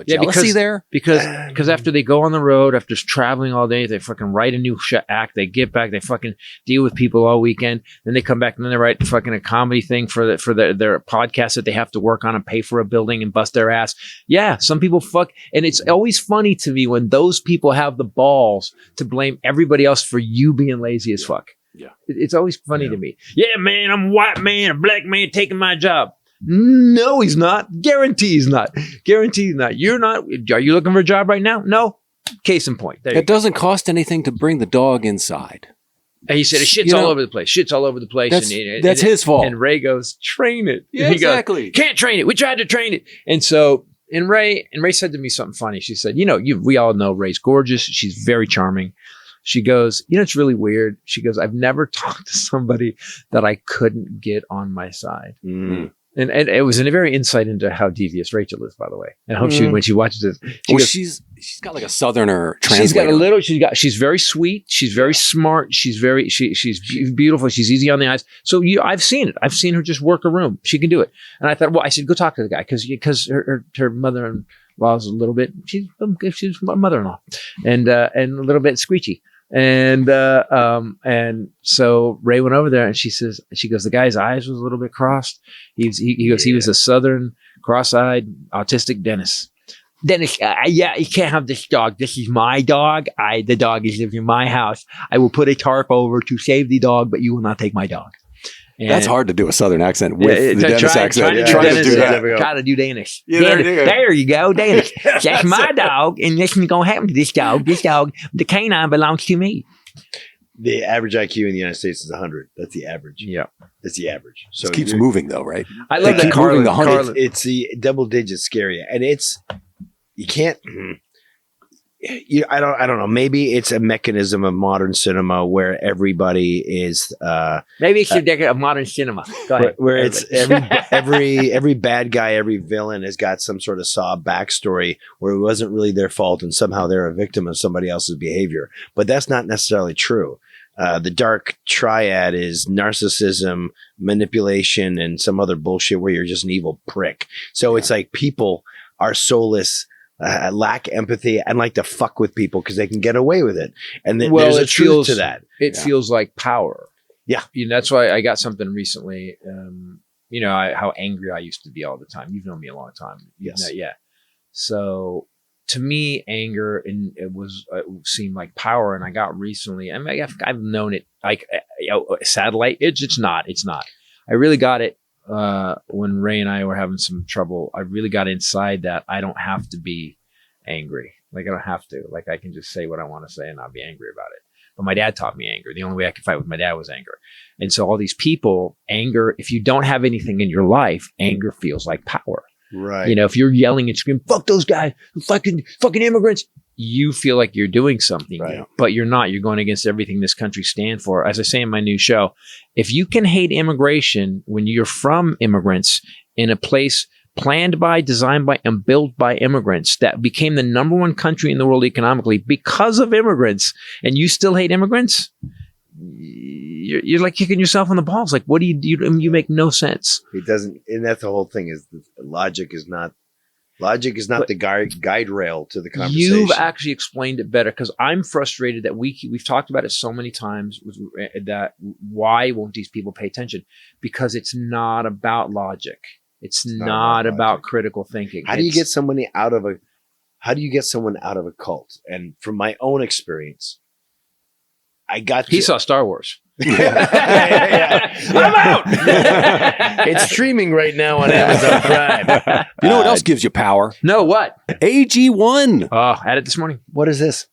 jealousy there. Because after they go on the road, after traveling all day, they fucking write a new act. They get back, they fucking deal with people all weekend. Then they come back and then they write fucking a comedy thing for their podcast that they have to work on and pay for a building and bust their ass. Yeah, some people fuck. And it's always funny to me when those people have the balls to blame everybody else for you being lazy as fuck. Yeah. It's always funny to me. Yeah, man, I'm a white man, a black man taking my job. No, he's not. Guarantee he's not. You're not. Are you looking for a job right now? No. Case in point. It doesn't cost anything to bring the dog inside. And he said, shit's all over the place. Shit's all over the place. That's his fault. And Ray goes, train it. Yeah, exactly. Goes, can't train it. We tried to train it. And so, Ray said to me something funny. She said, we all know Ray's gorgeous. She's very charming. She goes, it's really weird. She goes, I've never talked to somebody that I couldn't get on my side. Mm. And it was a very insight into how devious Rachel is, by the way. And I hope when she watches this, she's got like a Southerner translator. She's very sweet. She's very smart. She's beautiful. She's easy on the eyes. So I've seen it. I've seen her just work a room. She can do it. And I thought, I should go talk to the guy because her mother-in-law is a little bit, she's my mother-in-law and a little bit screechy. And so Ray went over there and she goes, the guy's eyes was a little bit crossed. He was a Southern cross-eyed autistic dentist. Dennis, you can't have this dog. This is my dog. The dog is living in my house. I will put a tarp over to save the dog, but you will not take my dog. And that's hard to do a Southern accent with the Danish accent. Try to do Danish. Yeah, there you go, Danish. That's my dog, and this is going to happen to this dog. This dog, the canine belongs to me. The average IQ in the United States is 100. That's the average. Yeah. That's the average. So it keeps moving, though, right? I love that Carlin. It's the double digit scary. And you can't... I don't know. Maybe it's a mechanism of modern cinema where everybody is. Maybe it's a decade of modern cinema. Go ahead. Where it's every bad guy, every villain has got some sort of sob backstory where it wasn't really their fault and somehow they're a victim of somebody else's behavior. But that's not necessarily true. The dark triad is narcissism, manipulation, and some other bullshit where you're just an evil prick. So it's like people are soulless. Lack empathy and like to fuck with people because they can get away with it. And there's a truth to that. It feels like power. Yeah. That's why I got something recently. How angry I used to be all the time. You've known me a long time. Yes. Yeah. So to me, anger it seemed like power. And I got recently, I've known it like satellite. It's not. I really got it. When Ray and I were having some trouble, I really got inside that I don't have to be angry. Like I don't have to. Like I can just say what I want to say and not be angry about it. but my dad taught me anger. The only way I could fight with my dad was anger. And so all these people, anger, if you don't have anything in your life, anger feels like power. Right. You know, if you're yelling and screaming, fuck those guys, fucking immigrants, you feel like you're doing something, but you're not. You're going against everything this country stands for. As I say in my new show, if you can hate immigration when you're from immigrants in a place planned by, designed by, and built by immigrants that became the number one country in the world economically because of immigrants, and you still hate immigrants, you're like kicking yourself in the balls. Like, what do you make no sense. It doesn't, and that's the whole thing is logic is not the guide rail to the conversation. You've actually explained it better because I'm frustrated that we've talked about it so many times that why won't these people pay attention? Because it's not about logic. It's not about critical thinking. How do you get someone out of a cult? And from my own experience, he saw Star Wars. I'm out. It's streaming right now on Amazon Prime. You know what else gives you power? No, what? AG1. Oh, had it this morning. What is this?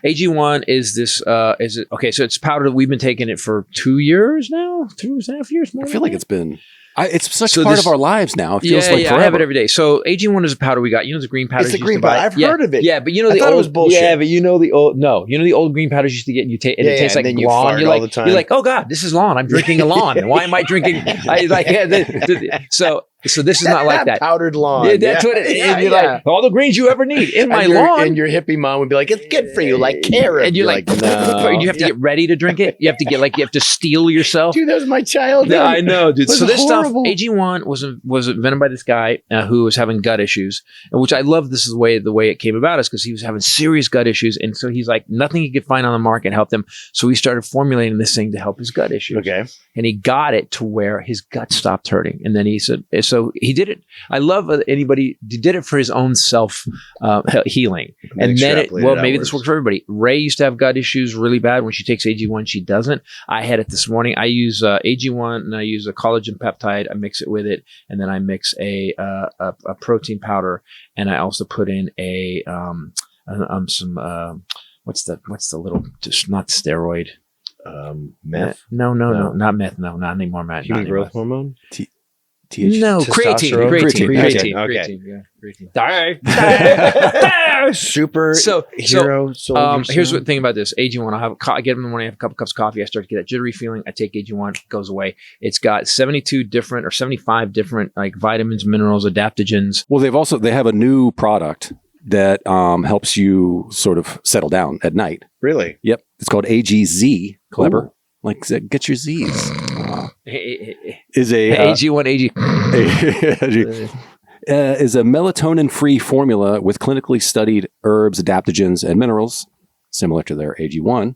AG1 is this, okay, so it's powder. We've been taking it for 2 years now, 2.5 years. I feel like it's been... it's such part of our lives now. It feels like forever. I have it every day. So AG1 is a powder we got. You know the green powders. It's the green powder. I've heard of it. Yeah, but you know the old. It old. was bullshit. Yeah, but you know the old. No, you know the old green powders you used to get, and you take, and it tastes like then lawn. You fart all the time. You're like, oh god, this is lawn. I'm drinking a lawn. Why am I drinking? So this is not like that. Powdered lawn. Yeah, that's what it is. And you're like, all the greens you ever need in my lawn. And your hippie mom would be like, it's good for you, like carrot. And you're like, no. You have to get ready to drink it. You have to steel yourself. Dude, that was my childhood. Yeah, I know, dude. So this horrible. stuff, AG1 was invented by this guy who was having gut issues, which I love. This is the way it came about is because he was having serious gut issues. And so he's like, nothing he could find on the market helped him. So he started formulating this thing to help his gut issues. Okay. And he got it to where his gut stopped hurting. And then he said, so he did it. I love anybody who did it for his own self healing. And then maybe this works for everybody. Ray used to have gut issues really bad. When she takes AG1, she doesn't. I had it this morning. I use AG1 and I use a collagen peptide. I mix it with it. And then I mix a protein powder. And I also put in some what's the little, just not steroid. Meth? No, not meth. No, not anymore, Matt. Human growth hormone? No, creatine. Super hero soldier. Here's the thing about this AG1. I get up in the morning, I have a couple cups of coffee. I start to get that jittery feeling. I take AG1, it goes away. It's got 75 different like vitamins, minerals, adaptogens. Well, they have a new product that helps you sort of settle down at night. Really? Yep. It's called AGZ. Clever. Ooh. Like, get your Z's. Is a AG1 is a melatonin-free formula with clinically studied herbs, adaptogens, and minerals, similar to their AG1.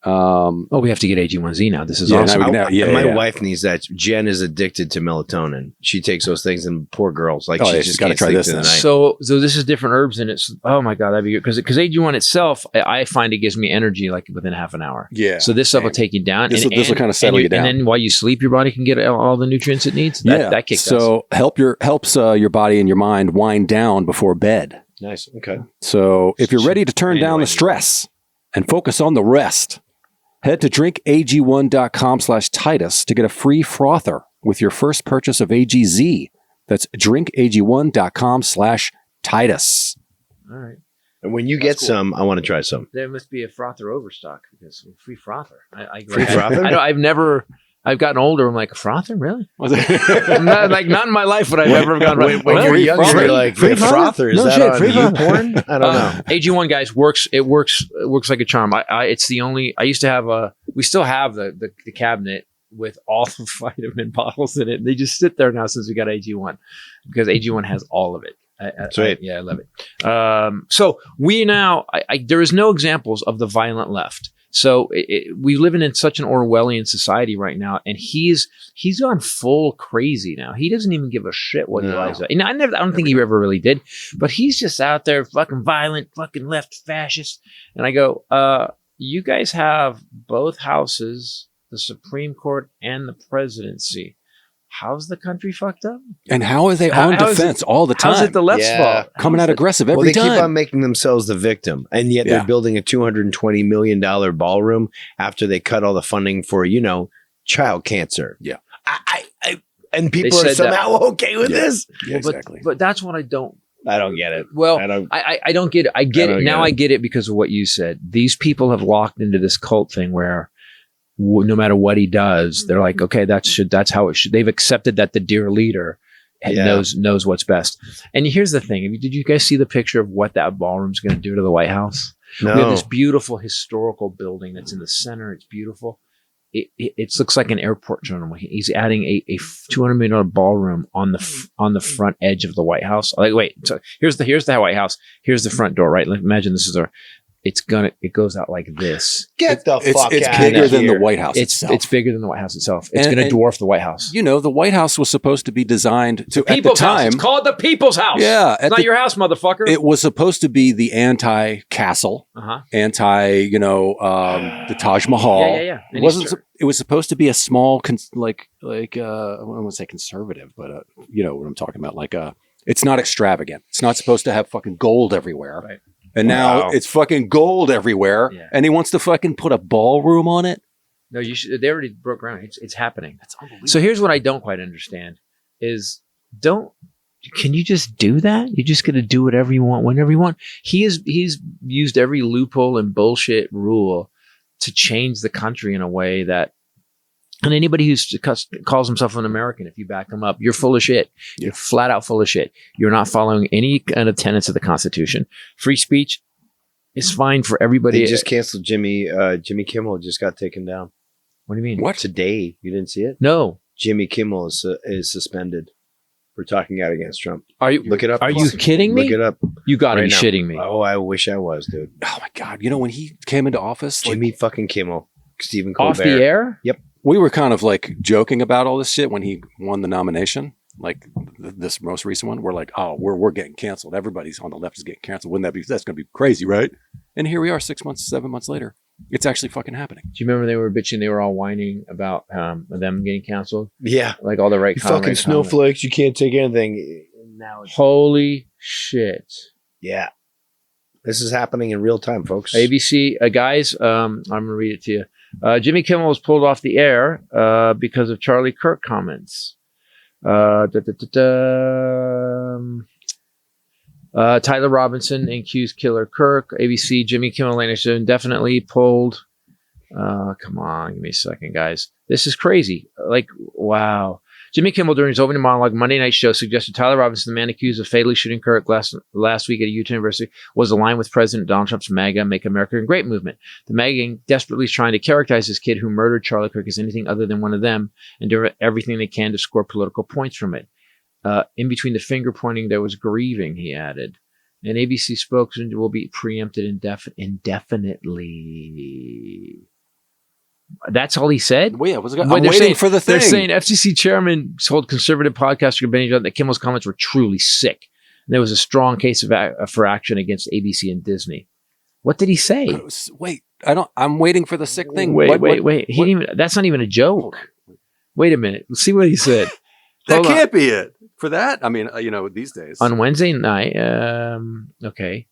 We have to get AG1Z now. This is awesome. My wife needs that. Jen is addicted to melatonin. She takes those things, and poor girls, like she just got to try this. So this is different herbs, and it's oh my god, that'd be good because AG1 itself, I find it gives me energy like within half an hour. Yeah. So this stuff will take you down. This will kind of settle you down, and then while you sleep, your body can get all the nutrients it needs. That kicks. So helps your body and your mind wind down before bed. Nice. Okay. So if you're ready to turn down the stress and focus on the rest, head to drinkag1.com/Titus to get a free frother with your first purchase of AGZ. That's drinkag1.com/Titus. All right. And when you get some, I want to try some. There must be a frother overstock because free frother. Free frother? I've gotten older. I'm like, frother? Really? Not in my life would I ever have gone. When you're younger, you're like, free frother? Is that on YouPorn? I don't know. AG1, guys, works like a charm. It's the only, I used to have we still have the cabinet with all the vitamin bottles in it. They just sit there now since we got AG1 because AG1 has all of it. That's right. I love it. So we now, there is no examples of the violent left. So we live in such an Orwellian society right now, and he's gone full crazy now. He doesn't even give a shit what he likes. And I don't think he ever really did, but he's just out there fucking violent, fucking left fascist. And I go, you guys have both houses, the Supreme Court and the presidency. how's the country fucked up? And how are they on defense all the time? How's it the left's fault? Coming out aggressive every well, they time. keep on making themselves the victim, and yet they're building a $220 million ballroom after they cut all the funding for, child cancer. Yeah. And people are somehow okay with this. Yeah, exactly. But that's what I don't get it. Well, I don't get it. I get it. Now I get it because of what you said. These people have locked into this cult thing where no matter what he does, they're like, okay, that's how it should. They've accepted that the dear leader knows what's best. And here's the thing. Did you guys see the picture of what that ballroom's going to do to the White House? No. We have this beautiful historical building that's in the center. It's beautiful. It looks like an airport terminal. He's adding a $200 million ballroom on the front edge of the White House. Like, wait, so here's the White House. Here's the front door, right? Like, imagine this is it goes out like this. Get the fuck It's out bigger of than here. the White House itself. It's bigger than the White House itself. It's going to dwarf the White House. The White House was supposed to be designed to, at the People's House. time. It's called the People's House. Yeah. It's not your house, motherfucker. It was supposed to be the anti-castle, the Taj Mahal. Yeah. It wasn't. It was supposed to be a small, I don't want to say conservative, but you know what I'm talking about. It's not extravagant. It's not supposed to have fucking gold everywhere. Right. And now it's fucking gold everywhere. Yeah. And he wants to fucking put a ballroom on it. No, you should. They already broke ground. It's happening. That's unbelievable. So here's what I don't quite understand: can you just do that? You're just going to do whatever you want, whenever you want. He's used every loophole and bullshit rule to change the country in a way that. And anybody who calls himself an American, if you back him up, you're full of shit. You're flat out full of shit. You're not following any kind of tenets of the Constitution. Free speech is fine for everybody. They just canceled Jimmy Kimmel. Just got taken down. What do you mean? What? Today? You didn't see it? No. Jimmy Kimmel is suspended for talking out against Trump. Look it up? Are you kidding me? Look it up. You got to be now. shitting me. Oh, I wish I was, dude. Oh my God! When he came into office, Jimmy fucking Kimmel, Stephen Colbert. Off the air? Yep. We were kind of joking about all this shit when he won the nomination. This most recent one, we're like, oh, we're getting canceled. Everybody's on the left is getting canceled. That's going to be crazy, right? And here we are 7 months later. It's actually fucking happening. Do you remember they were bitching? They were all whining about them getting canceled. Yeah. Like all the right fucking snowflakes. You can't take anything. Now holy shit. Yeah. This is happening in real time, folks. ABC, guys, I'm going to read it to you. Jimmy Kimmel was pulled off the air because of Charlie Kirk comments. Tyler Robinson accused Killer Kirk. ABC, Jimmy Kimmel indefinitely pulled. Come on, give me a second, guys. This is crazy. Wow. Jimmy Kimmel, during his opening monologue Monday Night Show, suggested Tyler Robinson, the man accused of fatally shooting Kirk last week at a Utah University, was aligned with President Donald Trump's MAGA Make America Great movement. The MAGA gang desperately is trying to characterize this kid who murdered Charlie Kirk as anything other than one of them and do everything they can to score political points from it. In between the finger pointing, there was grieving, he added. An ABC spokesman will be preempted indefinitely. That's all he said? Well, yeah, I'm waiting for the thing. They're saying FCC chairman told conservative podcaster Benny Johnson that Kimmel's comments were truly sick. And there was a strong case for action against ABC and Disney. What did he say? Wait, I'm waiting for the sick thing. Wait. That's not even a joke. Wait a minute. Let's see what he said. That can't be it. For that? I mean, these days. On Wednesday night, okay.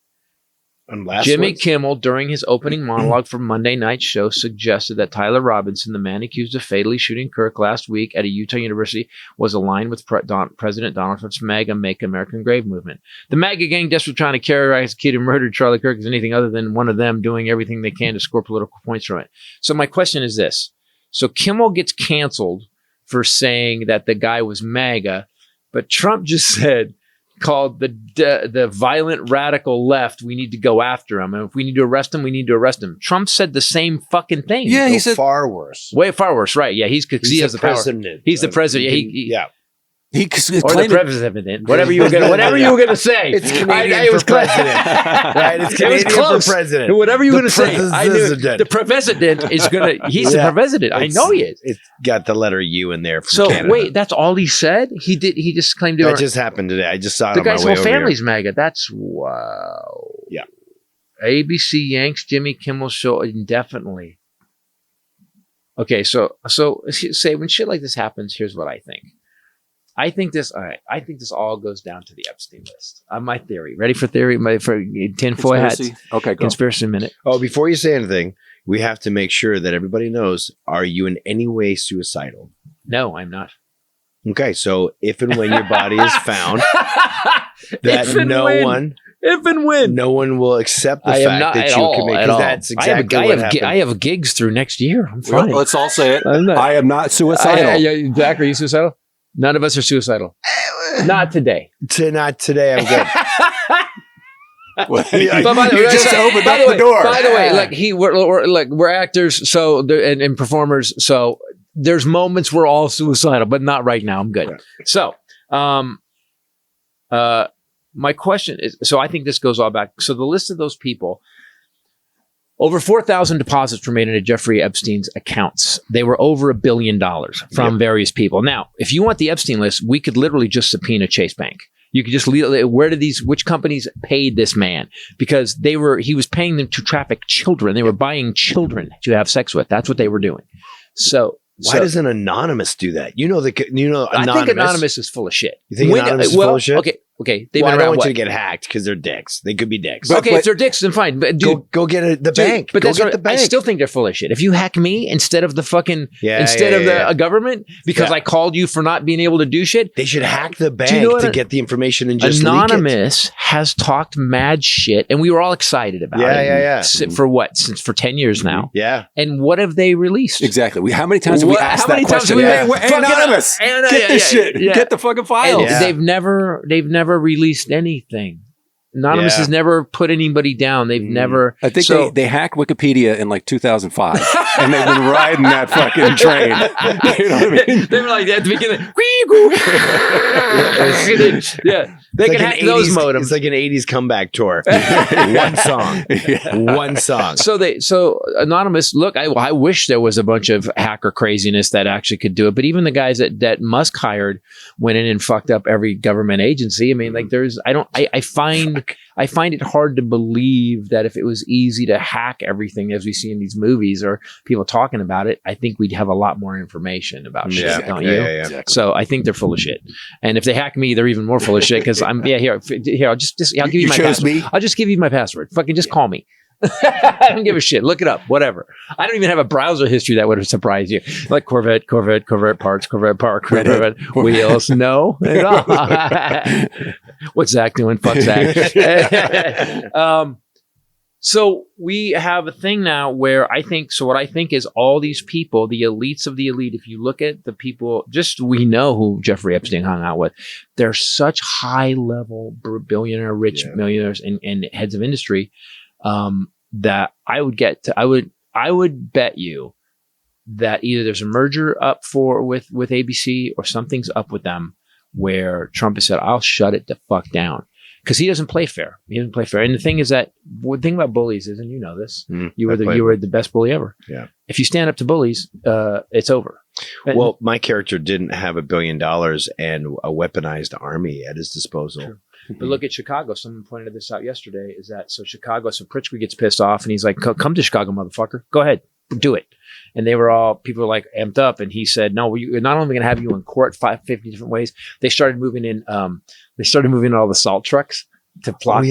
Jimmy Kimmel, during his opening monologue for Monday Night Show, suggested that Tyler Robinson, the man accused of fatally shooting Kirk last week at a Utah University, was aligned with President Donald Trump's MAGA Make America Great movement. The MAGA gang desperately trying to characterize the kid who murdered Charlie Kirk as anything other than one of them doing everything they can to score political points from it. So my question is this. So Kimmel gets canceled for saying that the guy was MAGA, but Trump just called the violent radical left, we need to go after him. And if we need to arrest him, we need to arrest him. Trump said the same fucking thing. Yeah, he said far worse. Way far worse, right. Yeah, he has the president. Power. He's the president. Yeah. Or the president. Whatever you were gonna say. It's Canadian for president. Right? It's Canadian for president. Whatever you were gonna say. I knew the president is gonna he's the president. I know he is. It's got the letter U in there from so Canada. Wait, that's all he said? He just claimed that just happened today. I just saw it the on my way over here. guy's whole family's MAGA. That's wow. Yeah. ABC yanks Jimmy Kimmel show indefinitely. Okay, so say when shit like this happens, here's what I think. I think this. All right. I think this all goes down to the Epstein list. My theory. Ready for theory? For tinfoil hats. Okay, go. Conspiracy minute. Oh, before you say anything, we have to make sure that everybody knows: are you in any way suicidal? No, I'm not. Okay, so if and when your body is found, that If and when no one will accept the I am fact not that at you all, can make. at Because all. that's exactly what happened. I have gigs through next year. I'm fine. Let's all say it. I'm not- I am not suicidal. Jack, are you suicidal? None of us are suicidal. Not today. Not today. I'm good. Well, You just opened up the door. By the way, we're actors, so and performers, so there's moments we're all suicidal, but not right now. I'm good. Right. So, my question is, so I think this goes all back. So the list of those people, over 4,000 deposits were made into Jeffrey Epstein's accounts. They were over $1 billion from various people. Now, if you want the Epstein list, we could literally just subpoena Chase Bank. You could just which companies paid this man? Because he was paying them to traffic children. They were buying children to have sex with. That's what they were doing. So why doesn't Anonymous do that? Anonymous. I think Anonymous is full of shit. You think Anonymous is full of shit? Okay. I don't want you to get hacked because they're dicks. They could be dicks. But if they're dicks, then fine. But go get the bank. But go that's get what, the bank. I still think they're full of shit. If you hack me instead of the fucking the government because I called you for not being able to do shit, they should hack the bank to get the information and just Anonymous has talked mad shit, and we were all excited about it. For what? For 10 years now. Yeah. And what have they released? Exactly. How many times have we asked that question? Anonymous. Get this shit. Get the fucking files. They've never released anything. Anonymous has never put anybody down. They've never. I think they hacked Wikipedia in like 2005, and they've been riding that fucking train. You know what I mean? They were like at the beginning. They can hack those modems. It's like an '80s comeback tour. One song. One song. So Anonymous. Look, I wish there was a bunch of hacker craziness that actually could do it. But even the guys that Musk hired went in and fucked up every government agency. I mean, like I find it hard to believe that if it was easy to hack everything as we see in these movies or people talking about it, I think we'd have a lot more information about shit, don't you? Exactly. So I think they're full of shit. And if they hack me, they're even more full of shit because I'll give you my password. I'll just give you my password. Fucking just call me. I don't give a shit. Look it up. Whatever. I don't even have a browser history that would surprise you. Like Corvette parts, Corvette park, Corvette wheels. No. What's Zach doing? Fuck Zach. So we have a thing now where what I think is all these people, the elites of the elite, if you look at the people, we know who Jeffrey Epstein hung out with. They're such high level billionaire, rich millionaires and heads of industry. That I would bet you that either there's a merger up with ABC or something's up with them where Trump has said, I'll shut it the fuck down. Because he doesn't play fair. And the thing is that the thing about bullies is, and you know this, you were the best bully ever. Yeah. If you stand up to bullies, it's over. Well, my character didn't have $1 billion and a weaponized army at his disposal. True. But look at Chicago. Someone pointed this out yesterday. Chicago, so Pritzker gets pissed off and he's like, "Come to Chicago, motherfucker. Go ahead, do it." And people were like amped up, and he said, "No, we're not only going to have you in court 50 different ways." They started moving in. They started moving all the salt trucks to block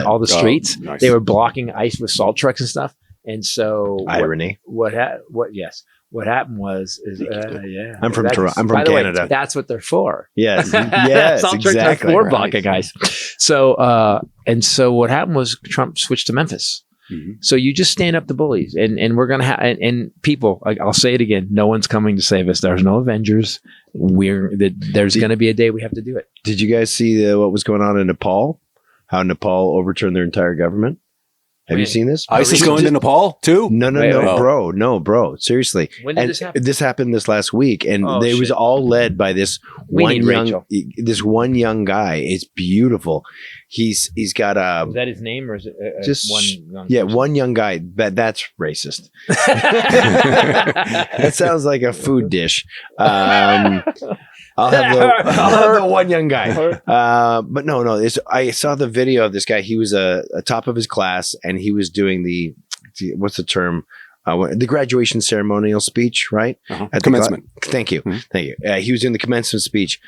all the streets. Nice. They were blocking ICE with salt trucks and stuff. And so irony. What happened was, I'm from Toronto. I'm from Canada. Way, that's what they're for. Yes, salt trucks are for blocking guys. So what happened was Trump switched to Memphis. Mm-hmm. So you just stand up to bullies, and we're gonna have and people. I'll say it again: no one's coming to save us. There's no Avengers. There's going to be a day we have to do it. Did you guys see what was going on in Nepal? How Nepal overturned their entire government? Have you seen this? ISIS going to Nepal too? No, bro. Seriously. When did this happen? This happened this last week, and it was all led by this one young guy. It's beautiful. He's got a. Is that his name, or is it just one young person? One young guy. That's racist. That sounds like a food dish. I'll have the one young guy. But no. I saw the video of this guy. He was a top of his class, and he was doing what's the term? The graduation ceremonial speech, right? Commencement. Thank you. Thank you. He was doing the commencement speech.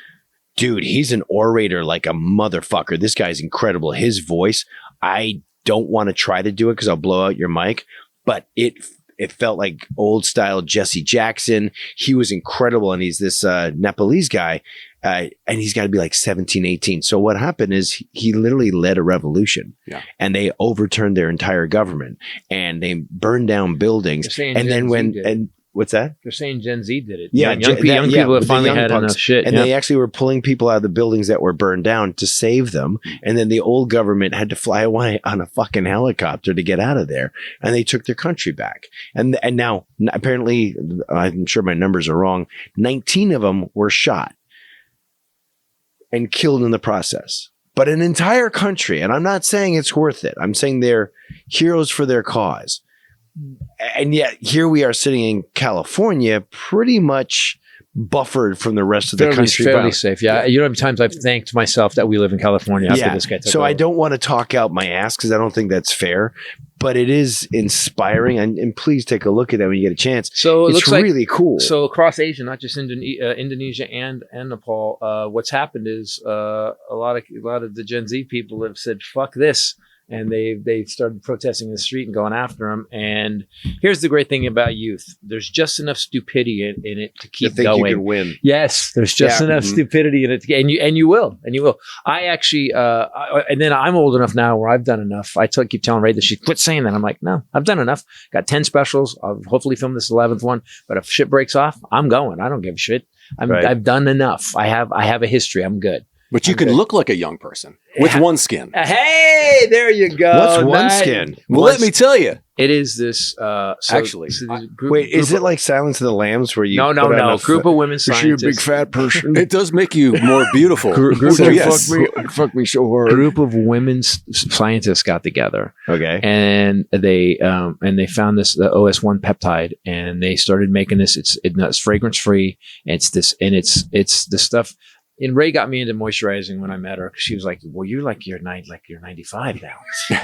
Dude, he's an orator like a motherfucker. This guy's incredible. His voice, I don't want to try to do it because I'll blow out your mic, but it felt like old style Jesse Jackson. He was incredible. And he's this Nepalese guy. And he's got to be like 17, 18. So what happened is he literally led a revolution. Yeah. And they overturned their entire government and they burned down buildings. And then what's that? They're saying Gen Z did it. Yeah, young people have finally had enough shit. And they actually were pulling people out of the buildings that were burned down to save them. And then the old government had to fly away on a fucking helicopter to get out of there. And they took their country back. And now, apparently, I'm sure my numbers are wrong, 19 of them were shot and killed in the process. But an entire country, and I'm not saying it's worth it. I'm saying they're heroes for their cause. And yet here we are sitting in California, pretty much buffered from the rest of the country. Fairly safe. Yeah. You know how many times I've thanked myself that we live in California after this guy took over. I don't want to talk out my ass because I don't think that's fair, but it is inspiring. And please take a look at that when you get a chance. So it looks really cool. So across Asia, not just Indonesia and Nepal, what's happened is a lot of the Gen Z people have said, fuck this. And they started protesting in the street and going after him. And here's the great thing about youth: there's just enough stupidity in it to keep going. You can win. Yes, there's just enough stupidity in it, and you will. I actually, and then I'm old enough now where I've done enough. I keep telling Ray that she quit saying that. I'm like, no, I've done enough. Got 10 specials. I'll hopefully film this 11th one. But if shit breaks off, I'm going. I don't give a shit. I've done enough. I have a history. I'm good. But you can look like a young person with one skin. Hey, there you go. What's one skin? Well, let me tell you. It is this. Is it like Silence of the Lambs where you? No. Group of women scientists. Is she a big fat person? It does make you more beautiful. Fuck me so hard. Group of women scientists got together. Okay. And they found the OS1 peptide, and they started making this. It's fragrance free. It's the stuff. And Ray got me into moisturizing when I met her because she was like, "Well, you're 95 now."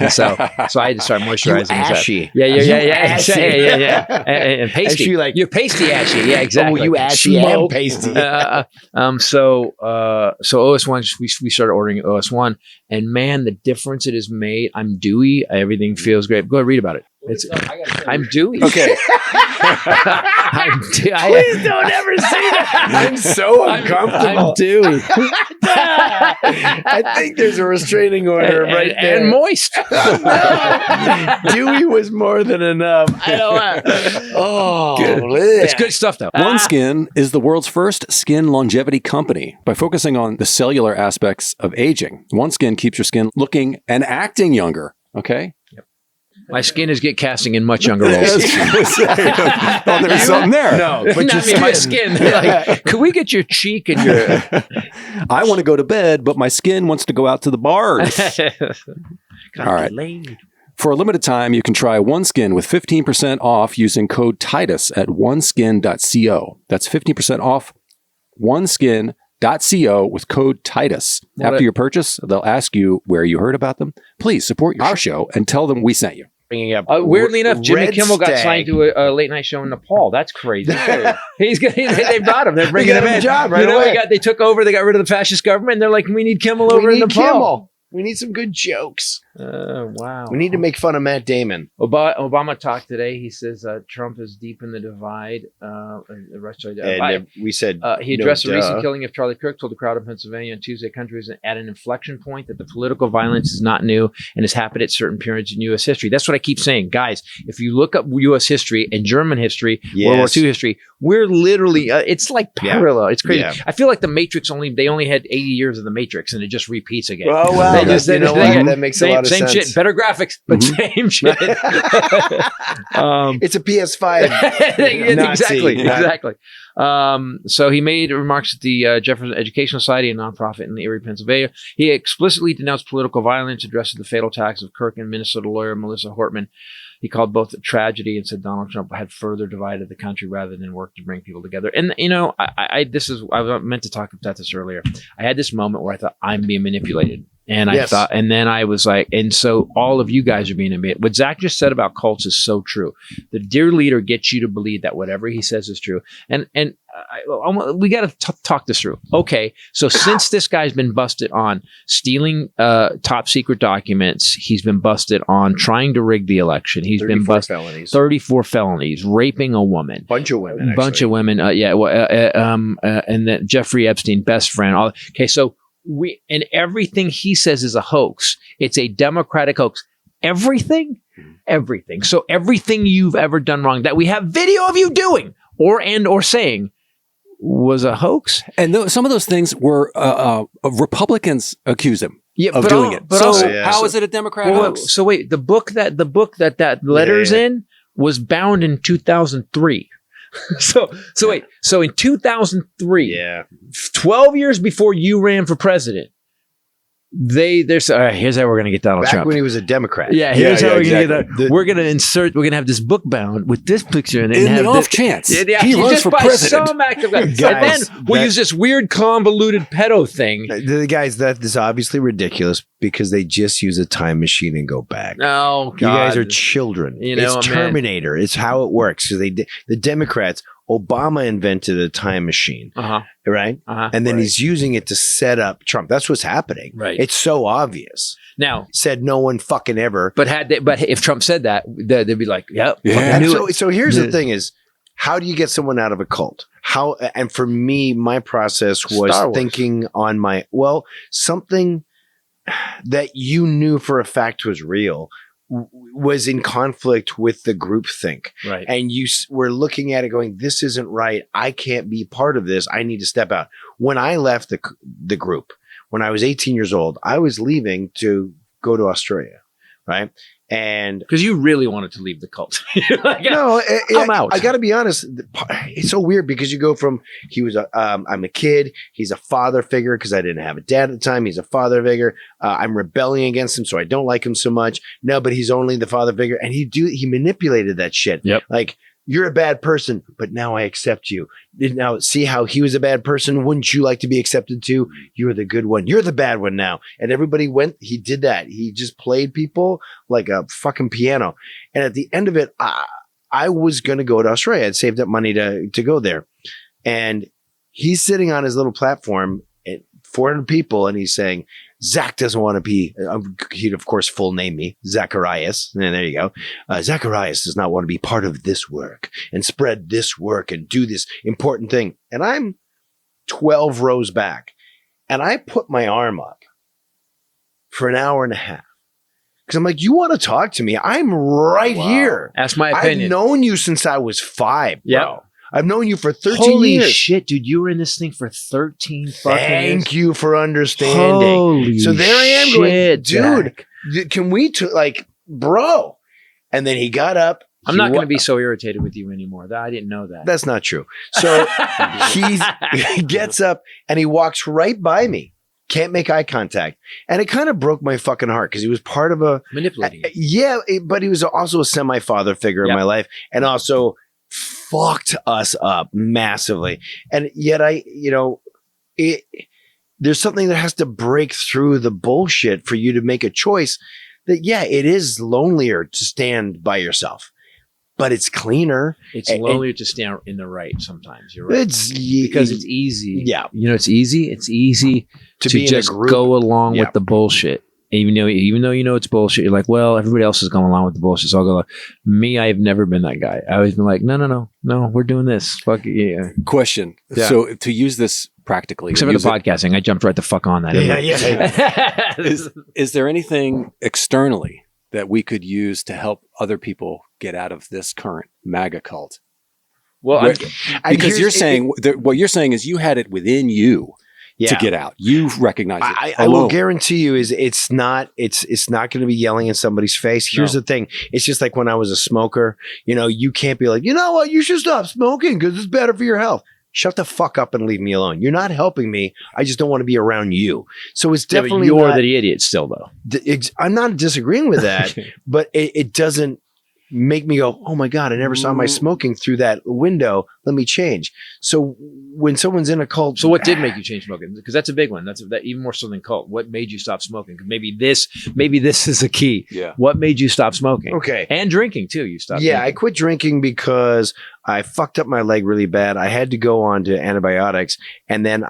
so I had to start moisturizing. Ashy. Yeah. And pasty. You're pasty ashy. Yeah, exactly. Oh, you ashy and pasty. So OS1, we started ordering OS1, and man, the difference it has made. I'm dewy. Everything feels great. Go ahead, read about it. I'm dewy. Okay. Please don't ever say that. I'm so uncomfortable. I'm dewy. I think there's a restraining order right there. And moist. Dewy was more than enough. I don't want. It's good stuff, though. OneSkin is the world's first skin longevity company. By focusing on the cellular aspects of aging, OneSkin keeps your skin looking and acting younger. Okay. My skin is casting in much younger roles. There's something there. No, but not me, my skin. Like, could we get your cheek and your... I want to go to bed, but my skin wants to go out to the bars. All right. For a limited time, you can try OneSkin with 15% off using code Titus at oneskin.co. That's 15% off oneskin.co with code Titus. After your purchase, they'll ask you where you heard about them. Please support our show and tell them we sent you. Bringing up weirdly enough, Jimmy Kimmel got signed to a late night show in Nepal. That's crazy. They brought him. They're bringing him in. Job right away. They took over. They got rid of the fascist government. And they're like, we need Kimmel over in Nepal. Kimmel. We need some good jokes. Wow. We need to make fun of Matt Damon. Obama talked today. He says Trump is deep in the divide. We said he addressed the recent killing of Charlie Kirk, told the crowd in Pennsylvania on Tuesday, country is at an inflection point, that the political violence is not new and has happened at certain periods in U.S. history. That's what I keep saying. Guys, if you look up U.S. history and German history, World War II history, we're literally, it's like parallel. It's crazy. I feel like the Matrix they only had 80 years of the Matrix and it just repeats again. Oh, wow. That makes a lot of sense. Same shit, better graphics, but same shit. It's a PS5. Exactly. So he made remarks at the Jefferson Educational Society, a nonprofit in Erie, Pennsylvania. He explicitly denounced political violence, addressed the fatal attacks of Kirk and Minnesota lawyer Melissa Hortman. He called both a tragedy and said Donald Trump had further divided the country rather than work to bring people together. And I meant to talk about this earlier. I had this moment where I thought I'm being manipulated. And I thought, and then I was like, and so all of you guys are being immediate. What Zach just said about cults is so true. The dear leader gets you to believe that whatever he says is true. And we got to talk this through. Okay, so since this guy's been busted on stealing top secret documents, he's been busted on trying to rig the election. He's been busted 34 felonies, raping a woman, bunch of women, and then Jeffrey Epstein, best friend. Okay, so. And everything he says is a hoax. It's a Democratic hoax. Everything. So everything you've ever done wrong that we have video of you doing or saying was a hoax. And some of those things were Republicans accuse him of doing it. How is it a Democratic hoax? So wait, the book that letter's in was bound in 2003. So in 2003, 12 years before you ran for president, here's how we're going to get Donald Trump. Back when he was a Democrat. Here's how we're going to get that. We're going to have this book bound with this picture in it. In the off chance he runs for president. Some active guy. And then we'll use this weird convoluted pedo thing. The guys, that is obviously ridiculous because they just use a time machine and go back. Oh, God. You guys are children. It's Terminator. It's how it works. So the Democrats, Obama invented a time machine, right? And then he's using it to set up Trump. That's what's happening. Right. It's so obvious. Now, said no one fucking ever. But if Trump said that, they'd be like, "Yep." So here's the thing: is how do you get someone out of a cult? How? And for me, my process was thinking on something that you knew for a fact was real. Was in conflict with the groupthink. Right. And you were looking at it going, this isn't right. I can't be part of this. I need to step out. When I left the group, when I was 18 years old, I was leaving to go to Australia. Right. And because you really wanted to leave the cult. I'm out. I got to be honest. It's so weird because you go from I'm a kid. He's a father figure because I didn't have a dad at the time. He's a father figure. I'm rebelling against him, so I don't like him so much. No, but he's only the father figure, and he manipulated that shit. Yep. Like, you're a bad person, but now I accept you. Now, see how he was a bad person? Wouldn't you like to be accepted too? You're the good one. You're the bad one now. And everybody he did that. He just played people like a fucking piano. And at the end of it, I was going to go to Australia. I'd saved up money to go there. And he's sitting on his little platform at 400 people and he's saying, Zach doesn't want to be, he'd of course full name me, Zacharias. And there you go. Zacharias does not want to be part of this work and spread this work and do this important thing. And I'm 12 rows back and I put my arm up for an hour and a half. Because I'm like, you want to talk to me? I'm right here. That's my opinion. I've known you since I was 5. Yeah. I've known you for 13 Holy years. Holy shit, dude. You were in this thing for 13 fucking years. Thank you for understanding. Holy so there I am shit, going, dude, can we, bro? And then he got up. I'm not going to be so irritated with you anymore. I didn't know that. That's not true. So he gets up and he walks right by me. Can't make eye contact. And it kind of broke my fucking heart because he was part of a... Manipulating. But he was also a semi-father figure in my life. And also... fucked us up massively. And yet there's something that has to break through the bullshit for you to make a choice that, it is lonelier to stand by yourself, but it's cleaner. It's lonelier to stand in the right sometimes. You're right. Because it's easy. Yeah. It's easy. It's easy to be just go along with the bullshit. Even though you know it's bullshit, you're like, well, everybody else is going along with the bullshit, so I'll go along. Me, I've never been that guy. I always been like, no, we're doing this. Fuck yeah. Question. Yeah. So to use this practically, except for the podcasting, I jumped right the fuck on that. Yeah. Is there anything externally that we could use to help other people get out of this current MAGA cult? Well, because you're saying what you're saying is you had it within you. To get out, you recognize it. I will guarantee you it's not going to be yelling in somebody's face. Here's the thing. It's just like when I was a smoker, you can't be like, you know what? You should stop smoking because it's better for your health. Shut the fuck up and leave me alone. You're not helping me. I just don't want to be around you. So it's definitely you're the idiot still though. I'm not disagreeing with that, but it doesn't, make me go, oh my God, I never saw my smoking through that window. Let me change. So when someone's in a cult. So what did make you change smoking? Because that's a big one. That's that even more so than cult. What made you stop smoking? Maybe this is a key. Yeah. What made you stop smoking? Okay. And drinking too. You stopped. Yeah, drinking. I quit drinking because I fucked up my leg really bad. I had to go on to antibiotics, and then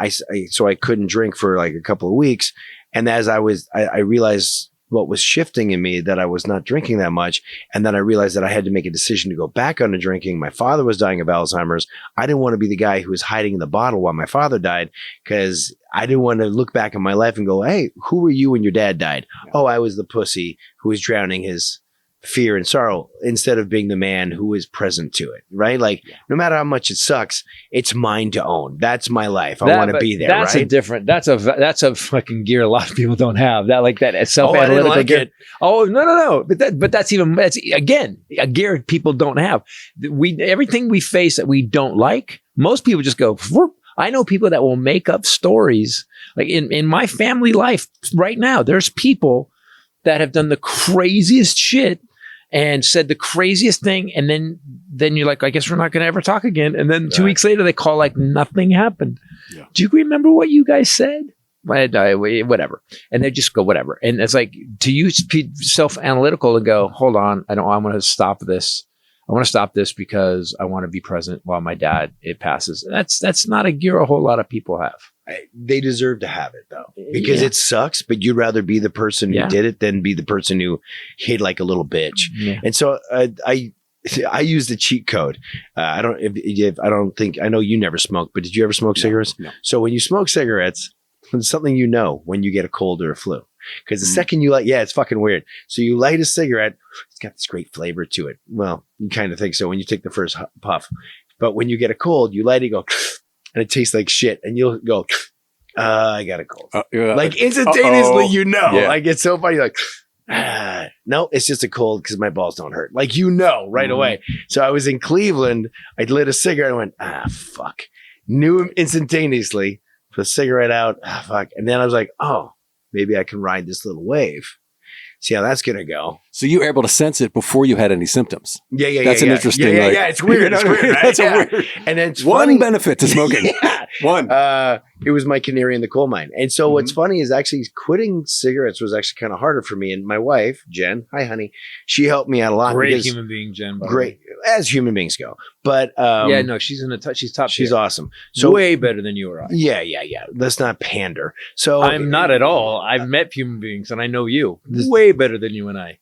so I couldn't drink for like a couple of weeks. And as I realized what was shifting in me, that I was not drinking that much. And then I realized that I had to make a decision to go back onto drinking. My father was dying of Alzheimer's. I didn't want to be the guy who was hiding in the bottle while my father died, because I didn't want to look back in my life and go, hey, who were you when your dad died? Oh, I was the pussy who was drowning his fear and sorrow, instead of being the man who is present to it, right? Like, no matter how much it sucks, it's mine to own. That's my life. I want to be there. That's right? That's a fucking gear a lot of people don't have. That like that self-analytical gear. Oh, no. But that's again a gear people don't have. Everything we face that we don't like, most people just go. I know people that will make up stories. Like in my family life right now, there's people that have done the craziest shit and said the craziest thing, and then you're like, I guess we're not going to ever talk again. And then 2 weeks later, they call like nothing happened. Yeah. Do you remember what you guys said? Whatever. And they just go, whatever. And it's like, to use self-analytical and go, hold on, I want to stop this. I want to stop this because I want to be present while my dad, it passes. That's not a gear a whole lot of people have. They deserve to have it though, because it sucks, but you'd rather be the person who did it than be the person who hid like a little bitch. Yeah. And so I use the cheat code. I know you never smoked, but did you ever smoke cigarettes? No. So when you smoke cigarettes, it's something you know when you get a cold or a flu. Because the second you light, it's fucking weird. So you light a cigarette, it's got this great flavor to it. Well, you kind of think so when you take the first puff. But when you get a cold, you light it, go, and it tastes like shit. And you'll go, I got a cold. Like instantaneously, like it's so funny. Like, no, it's just a cold because my balls don't hurt. Like, right away. So I was in Cleveland. I lit a cigarette and went, fuck. Knew instantaneously, put a cigarette out. Fuck. And then I was like, oh, maybe I can ride this little wave. See how that's going to go. So you were able to sense it before you had any symptoms. Yeah. That's an interesting. Yeah. It's weird. It's weird. Right? That's a weird. And then it's one funny. benefit to smoking. One. It was my canary in the coal mine. And so what's funny is actually quitting cigarettes was actually kind of harder for me. And my wife, Jen, hi honey, she helped me out a lot. Great human being, Jen. Great as human beings go. But she's top. She's tier. awesome. So way better than you or I. Yeah. Let's not pander. So I'm not at all. I've met human beings and I know you way better than you and I.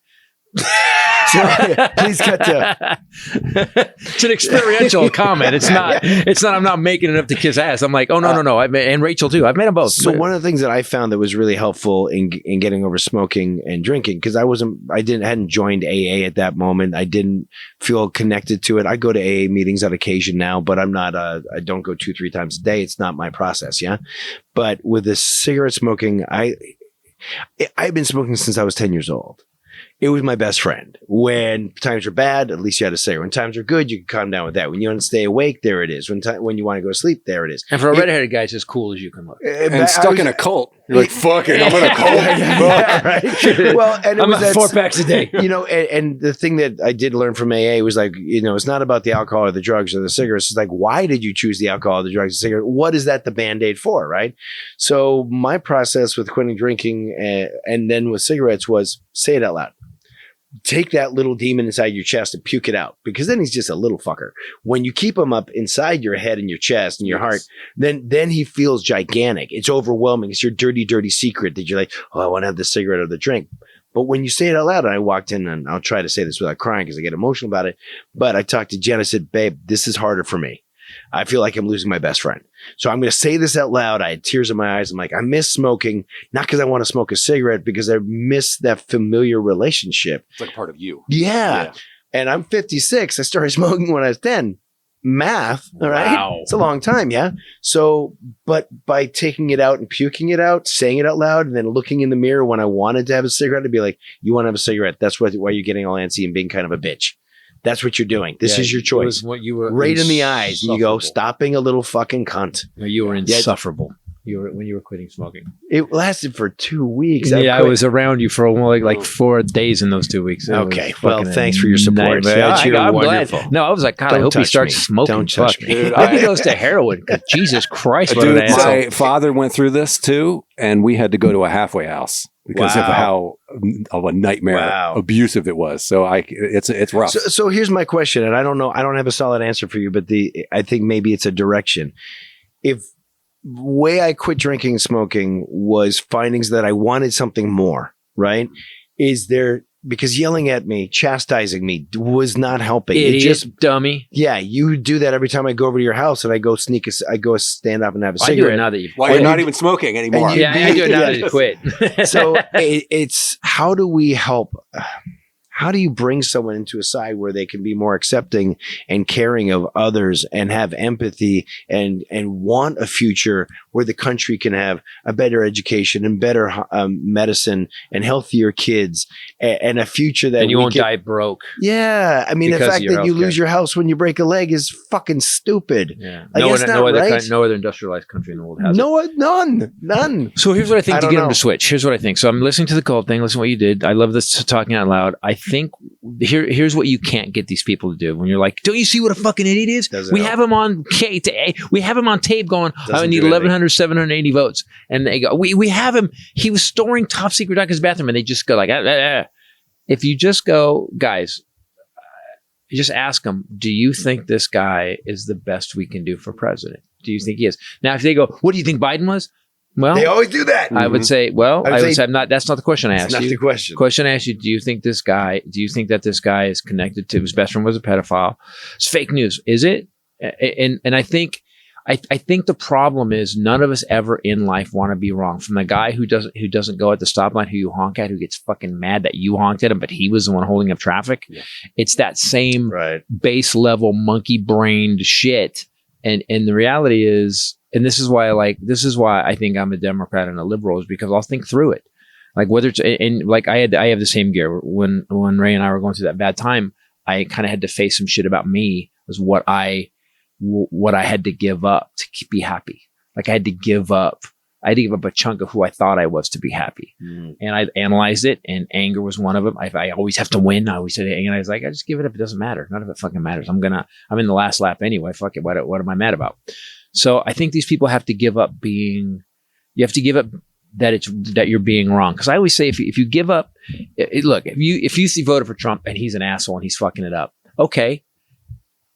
Please cut to. It's an experiential comment. It's not. I'm not making it up to kiss ass. I'm like, oh no. And Rachel too. I've met them both. So one of the things that I found that was really helpful in getting over smoking and drinking, because hadn't joined AA at that moment. I didn't feel connected to it. I go to AA meetings on occasion now, but I'm not. I don't go 2-3 times a day. It's not my process. Yeah, but with the cigarette smoking, I've been smoking since I was 10 years old. It was my best friend. When times are bad, at least you had a cigarette. When times are good, you can calm down with that. When you want to stay awake, there it is. When you want to go to sleep, there it is. And for a redheaded guy, it's as cool as you can look. And stuck in a cult. You're like, fuck it, I'm in a cult. Right. Well, and I'm at 4 packs a day. And the thing that I did learn from AA was like, it's not about the alcohol or the drugs or the cigarettes. It's like, why did you choose the alcohol, the drugs, the cigarette? What is that the Band-Aid for, right? So my process with quitting drinking and then with cigarettes was say it out loud. Take that little demon inside your chest and puke it out, because then he's just a little fucker. When you keep him up inside your head and your chest and your heart, then he feels gigantic. It's overwhelming. It's your dirty, dirty secret that you're like, oh, I want to have the cigarette or the drink. But when you say it out loud, and I walked in, and I'll try to say this without crying because I get emotional about it, but I talked to Jen. I said, babe, this is harder for me. I feel like I'm losing my best friend. So I'm going to say this out loud. I had tears in my eyes. I'm like, I miss smoking, not because I want to smoke a cigarette, because I miss that familiar relationship. It's like a part of you. Yeah. And I'm 56. I started smoking when I was 10. Math. All right. Wow. It's a long time. Yeah. So, but by taking it out and puking it out, saying it out loud, and then looking in the mirror when I wanted to have a cigarette, to be like, you want to have a cigarette. That's why you're getting all antsy and being kind of a bitch. That's what you're doing. This is your choice. What you were right in the eyes. And you go, stop being a little fucking cunt. No, you were insufferable. when you were quitting smoking? It lasted for 2 weeks. Yeah, I was around you for like 4 days in those 2 weeks. Okay, well, thanks for your support. I'm glad. No, I was like, God, I hope he starts smoking. Don't touch me. Dude, I hope he goes to heroin. 'Cause Jesus Christ, what Dude, an asshole. my father went through this too, and we had to go to a halfway house because of how of a nightmare abusive it was. So it's rough. So here's my question, and I don't know, I don't have a solid answer for you, but I think maybe it's a direction. If way I quit drinking and smoking was findings that I wanted something more, right? Is there, because yelling at me, chastising me was not helping. It just dummy. Yeah, you do that every time I go over to your house and I go stand up and have a cigarette. I do it now that you've You're not even smoking anymore. I do it now that you quit. So it's how do we help? How do you bring someone into a side where they can be more accepting and caring of others and have empathy and want a future where the country can have a better education and better medicine and healthier kids and a future that and you won't die broke. Yeah. I mean, the fact that you lose your house when you break a leg is fucking stupid. Yeah. Like, no other industrialized country in the world has it. None. So here's what I think to get them to switch. Here's what I think. So I'm listening to the cult thing. Listen to what you did. I love this talking out loud. I think here's what you can't get these people to do when you're like, don't you see what a fucking idiot is? We have him on we have him on tape going, I need 780 votes. And they go, we have him. He was storing top secret documents in his bathroom. And they just go like, If you just go, guys, you just ask them, do you think this guy is the best we can do for president? Do you think he is? Now, if they go, what do you think Biden was? Well, they always do that. I would say, that's not the question I asked you. That's not the question. Question I asked you, do you think that this guy is connected to, his best friend was a pedophile? It's fake news. Is it? And I think the problem is none of us ever in life want to be wrong. From the guy who doesn't go at the stoplight, who you honk at, who gets fucking mad that you honked at him, but he was the one holding up traffic. Yeah. It's that same base level monkey brained shit. And the reality is, and this is why I think I'm a Democrat and a liberal, is because I'll think through it. Like whether it's, and like I have the same gear when Ray and I were going through that bad time, I kind of had to face some shit about me, was what I had to give up to be happy. Like I had to give up a chunk of who I thought I was to be happy. And I analyzed it, and anger was one of them. I always have to win. I always said, and I was like, I just give it up. It doesn't matter. None of it fucking matters. I'm in the last lap anyway. Fuck it. What am I mad about? So I think these people have to give up you have to give up that you're being wrong. Cause I always say, if you give up, look, if you see voted for Trump and he's an asshole and he's fucking it up, okay.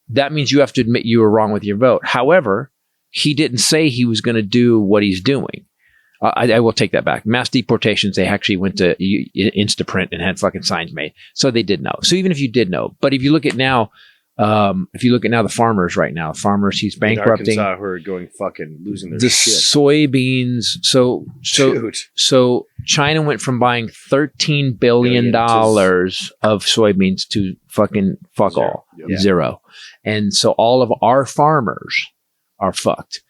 That means you have to admit you were wrong with your vote. However, he didn't say he was going to do what he's doing. I will take that back. Mass deportations, they actually went to Instaprint and had fucking signs made. So they did know. So even if you did know, but if you look at now, the farmers right now, he's bankrupting. In Arkansas, who are going fucking losing their the shit. Soybeans. So China went from buying $13 billion of soybeans to fucking fuck all. Zero. And so all of our farmers are fucked.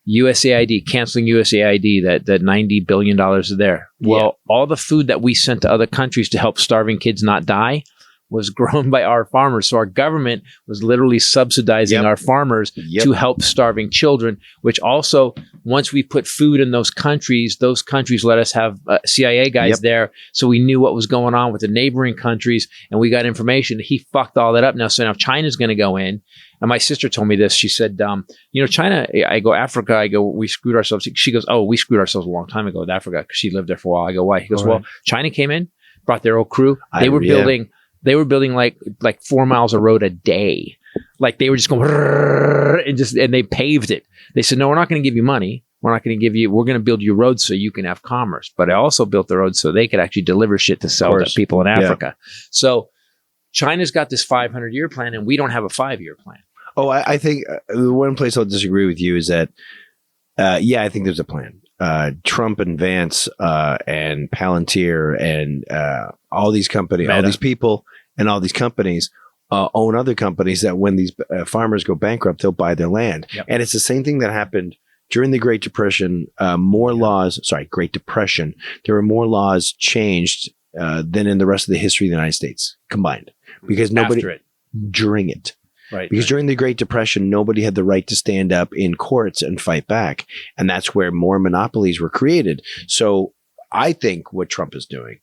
USAID, canceling USAID, that $90 billion is there. Well, all the food that we sent to other countries to help starving kids not die was grown by our farmers. So our government was literally subsidizing our farmers to help starving children, which also, once we put food in those countries let us have CIA guys there. So we knew what was going on with the neighboring countries, and we got information. He fucked all that up. Now China's going to go in. And my sister told me this. She said, China, I go, Africa, we screwed ourselves. She goes, oh, we screwed ourselves a long time ago with Africa, because she lived there for a while. I go, why? He goes, well, China came in, brought their old crew. They were building like 4 miles of road a day. Like they were just going and they paved it. They said, no, we're not going to give you money. We're going to build you roads so you can have commerce. But I also built the roads so they could actually deliver shit to sell to people in Africa. So China's got this 500-year plan, and we don't have a 5-year plan. Oh, I think the one place I'll disagree with you is that, I think there's a plan. Trump and Vance and Palantir and all these companies, all these people and all these companies own other companies that when these farmers go bankrupt, they'll buy their land. And it's the same thing that happened during the Great Depression. Great Depression. There were more laws changed than in the rest of the history of the United States combined, because nobody during it. Right. Because during the Great Depression, nobody had the right to stand up in courts and fight back. And that's where more monopolies were created. So I think what Trump is doing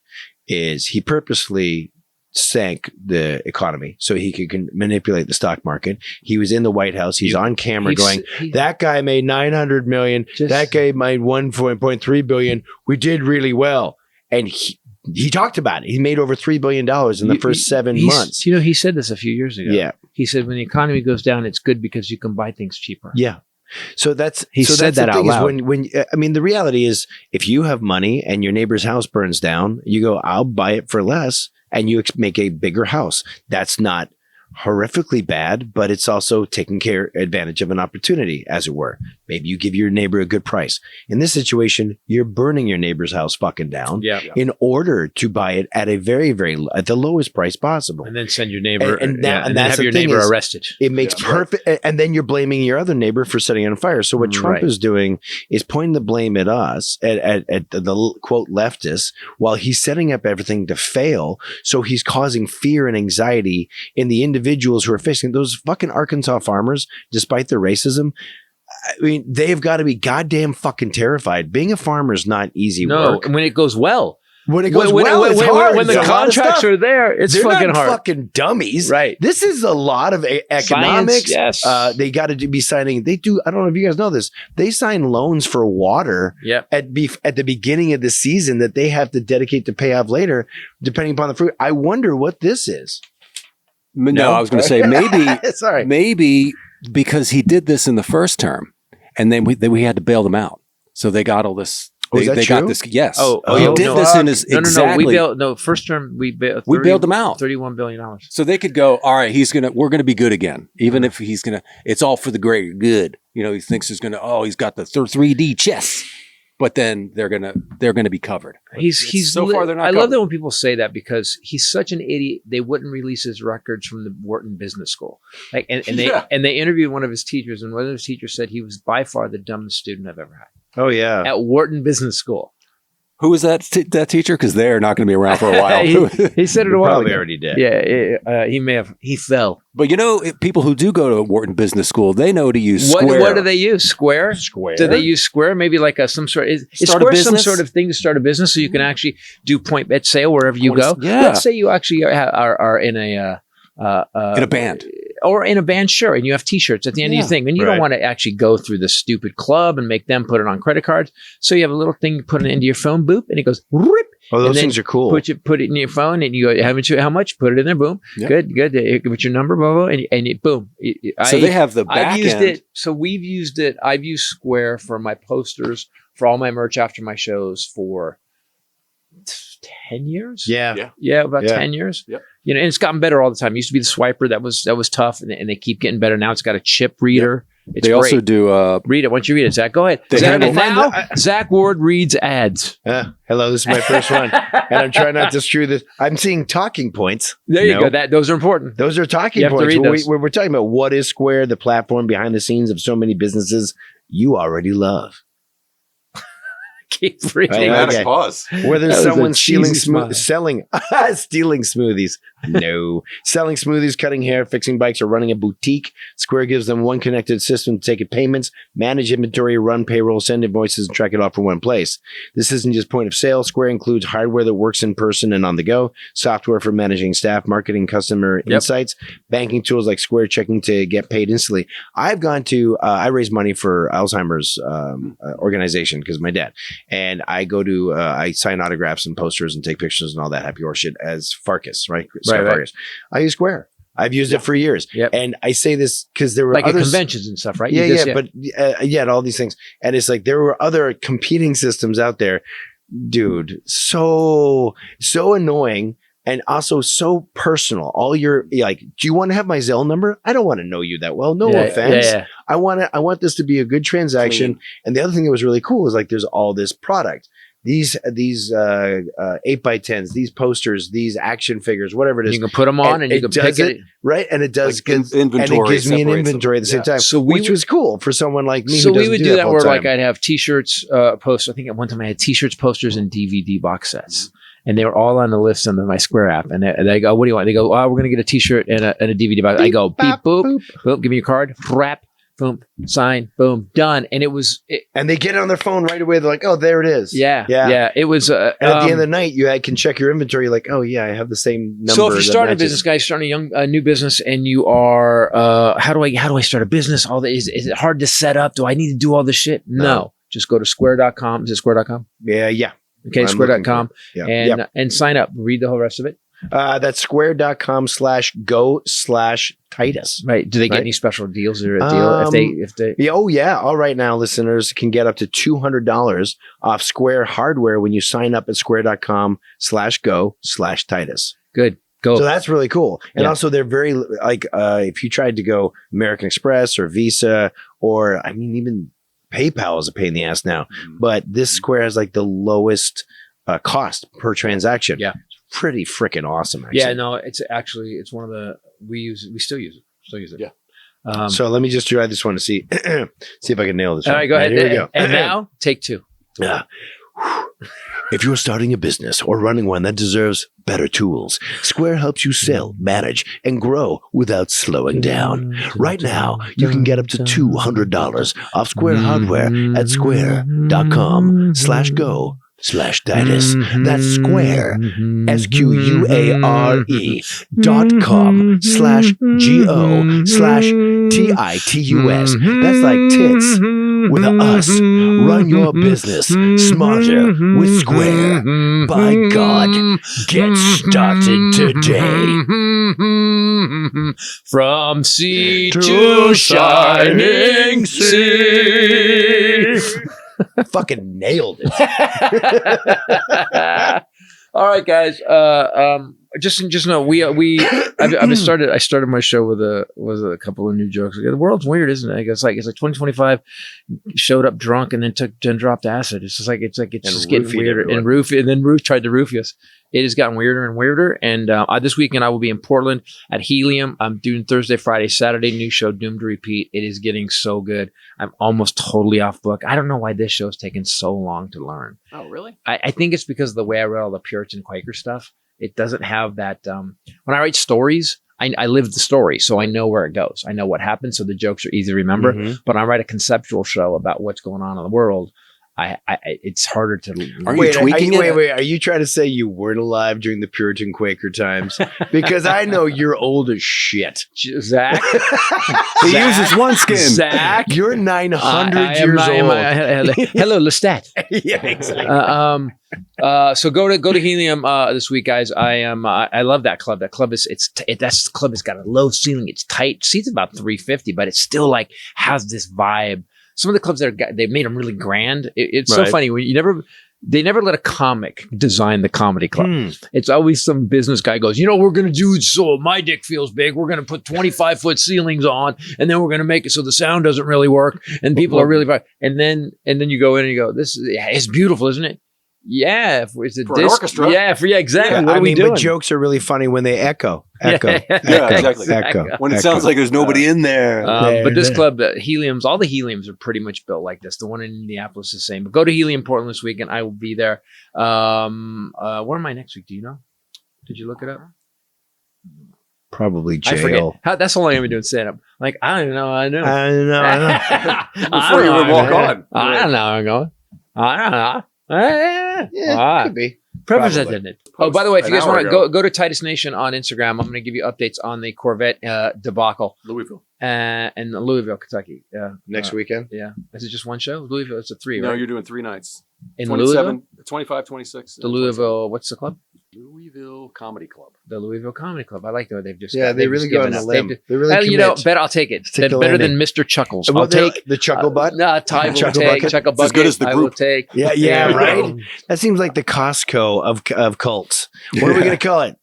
is he purposely sank the economy so he could manipulate the stock market. He was in the White House. He's on camera going, that guy made 900 million. That guy made 1.3 billion. We did really well. And he talked about it. He made over $3 billion in the first 7 months. You know, he said this a few years ago. Yeah. He said when the economy goes down, it's good because you can buy things cheaper. Yeah. So he said that out loud. When I mean, the reality is if you have money and your neighbor's house burns down, you go, I'll buy it for less. And you make a bigger house. That's not horrifically bad, but it's also taking advantage of an opportunity, as it were. Maybe you give your neighbor a good price. In this situation, you're burning your neighbor's house fucking down in order to buy it at a very, at the lowest price possible. And then send your neighbor and then have your neighbor arrested. It makes perfect. And then you're blaming your other neighbor for setting it on fire. So what Trump is doing is pointing the blame at us, at the quote leftists, while he's setting up everything to fail. So he's causing fear and anxiety in the individuals who are facing those fucking Arkansas farmers, despite their racism. I mean, they've got to be goddamn fucking terrified. Being a farmer is not easy work. When it goes well. When it goes well, it's hard. When the contracts are there, it's They're fucking not hard. Fucking dummies. Right. This is a lot of economics. Science, yes. They got to be signing. They do. I don't know if you guys know this. They sign loans for water at the beginning of the season that they have to dedicate to pay off later, depending upon the fruit. I wonder what this is. No, I was going to say maybe. Sorry. Maybe because he did this in the first term, and then we had to bail them out. So they got all this. They got this. Yes. He did this in his exactly. First term we bailed them out. $31 billion. So they could go, all right, we're gonna be good again. Even if it's all for the greater good. You know, he thinks he's got the 3D chess. But then they're gonna be covered. He's so far they're not. I covered. love that when people say that because he's such an idiot. They wouldn't release his records from the Wharton Business School. Like and they interviewed one of his teachers, and one of his teachers said he was by far the dumbest student I've ever had. Oh yeah, at Wharton Business School. Who was that teacher? Because they're not going to be around for a while. he said it a while probably ago. Already did. Yeah, he may have. He fell. But you know, people who do go to Wharton Business School, they know to use Square. What do they use? Square. Do they use Square? Maybe like some sort. Is Square some sort of thing to start a business so you can actually do point bet sale wherever you go? Yeah. Let's say you actually are in a band. Or in a band, sure, and you have T-shirts at the end of your thing, and you don't want to actually go through the stupid club and make them put it on credit cards. So you have a little thing you put it into your phone, boop, and it goes rip. Oh, those things are cool. Put it in your phone, and you go, how much? Put it in there, boom. Yep. Good. What's your number, blah, blah, and it, boom. So they have the back I've used end. it. So we've used it. I've used Square for my posters, for all my merch after my shows for 10 years. Yeah, about 10 years. Yep. You know, and it's gotten better all the time. It used to be the swiper that was tough, and they keep getting better. Now it's got a chip reader. Yep. It's they great. Also do. Read it. Why don't you read it, Zach? Go ahead. Zach Ward reads ads. Hello, this is my first one, and I'm trying not to screw this. I'm seeing talking points. There you go. Those are important. Those are talking points. We're talking about what is Square, the platform behind the scenes of so many businesses you already love. Keep reading. Okay. Pause. Whether someone's selling smoothies. No. Selling smoothies, cutting hair, fixing bikes, or running a boutique, Square gives them one connected system to take payments, manage inventory, run payroll, send invoices, and track it all from one place. This isn't just point of sale. Square includes hardware that works in person and on the go, software for managing staff, marketing, customer insights, banking tools like Square Checking to get paid instantly. I've gone to, I raise money for Alzheimer's organization because of my dad. And I go to, I sign autographs and posters and take pictures and all that happy horse shit as Farkas, right? Farkas. I use Square. I've used it for years. Yep. And I say this because there were like others, at conventions and stuff, right? But all these things. And it's like there were other competing systems out there. Dude, so annoying. And also so personal. All your do you want to have my Zelle number? I don't want to know you that well. No offense. Yeah. I want this to be a good transaction. Clean. And the other thing that was really cool is like there's all this product. These 8x10s, these posters, these action figures, whatever it is. You can put them on and you can pick it. Right. And it does inventory. And it gives me an inventory at the same time, which was cool for someone like me. So we would do that where like I'd have t-shirts, posters. I think at one time I had t-shirts, posters, and DVD box sets. and they were all on the list on my Square app. And they go, "What do you want?" They go, "Oh, we're going to get a T-shirt and a DVD box." I go, "Beep, boop, boop, give me your card, wrap, boom, sign, boom, done." And it was, and they get it on their phone right away. They're like, "Oh, there it is." Yeah. It was. And at the end of the night, you can check your inventory. You're like, "Oh yeah, I have the same number." So if you're starting a business, guys, starting a new business, and you are, how do I start a business? Is it hard to set up? Do I need to do all this shit? No. Just go to square.com. Is it square.com? Yeah. Okay, square.com and sign up. Read the whole rest of it. That's square.com/go/Titus. Right. Do they get any special deals or a deal if they? Yeah. Oh yeah. All right. Now listeners can get up to $200 off Square hardware when you sign up at square.com/go/Titus. Good. Go. So that's really cool. And also they're very if you tried to go American Express or Visa or even PayPal is a pain in the ass now, but this Square has like the lowest cost per transaction. Yeah. Pretty freaking awesome. Actually. Yeah, no, it's one of the we still use it. Yeah. So let me just try this one to see if I can nail this. All one. right, go ahead. Here we go. And now take two. Yeah. If you're starting a business or running one that deserves better tools, Square helps you sell, manage, and grow without slowing down. Right now, you can get up to $200 off Square hardware at square.com/go/Titus. That's Square, SQUARE.com/GO/TITUS. That's like tits with a us. Run your business smarter with Square. By God, get started today. From sea to shining sea. Fucking nailed it. All right, guys. Just know I started my show with a couple of new jokes. The world's weird, isn't it? I guess it's like 2025 showed up drunk and then dropped acid. It's just getting weirder. And Roof tried to roof us. It has gotten weirder and weirder. And this weekend I will be in Portland at Helium. I'm doing Thursday, Friday, Saturday, new show, Doomed to Repeat. It is getting so good. I'm almost totally off book. I don't know why this show's taken so long to learn. Oh, really? I think it's because of the way I read all the Puritan Quaker stuff. It doesn't have that. When I write stories, I live the story, so I know where it goes. I know what happens, so the jokes are easy to remember. But I write a conceptual show about what's going on in the world. It's harder to. Are you tweaking it? Wait. Are you trying to say you weren't alive during the Puritan Quaker times? Because I know you're old as shit. Zach. He uses one skin. Zach. You're 900 years old. Hello, Lestat. Yeah, exactly. So go to Helium this week, guys. I love that club. That club has got a low ceiling. It's tight. Seats about 350, but it still like has this vibe. Some of the clubs they've made them really grand. It's so funny when they never let a comic design the comedy club. It's always some business guy goes, we're going to do so my dick feels big. We're going to put 25-foot ceilings on, and then we're going to make it so the sound doesn't really work, and people are really fine. And then you go in and you go, it's beautiful, isn't it? Yeah, it's a for an orchestra. Yeah, exactly. Yeah, what are we doing? But jokes are really funny when they echo. Yeah, exactly. When it sounds like there's nobody in there. But this club, Heliums, all the Heliums are pretty much built like this. The one in Indianapolis is the same. But go to Helium Portland this weekend. I will be there. Where am I next week? Do you know? Did you look it up? Probably jail. I forget. That's how long I've been doing stand-up. Like, I don't know. I know. Before you would walk on. I don't know. I'm going. I don't know. Yeah, could be. Represented. Oh, by the way, if you guys want to go to Titus Nation on Instagram, I'm going to give you updates on the Corvette debacle. Louisville. In Louisville, Kentucky. Next weekend? Yeah. Is it just one show? Louisville, it's a 3, right? No, you're doing 3 nights. In Louisville? 25, 26. The Louisville, what's the club? Louisville Comedy Club. The Louisville Comedy Club. I like the way they've just they really go on the limb. They really I'll take it. Better than Mr. Chuckles. I'll take the Chuckle Butt. No, Ty will take Chuckle Bucket. As good as the group. I will take. Yeah, right. That seems like the Costco of cults. What are we going to call it?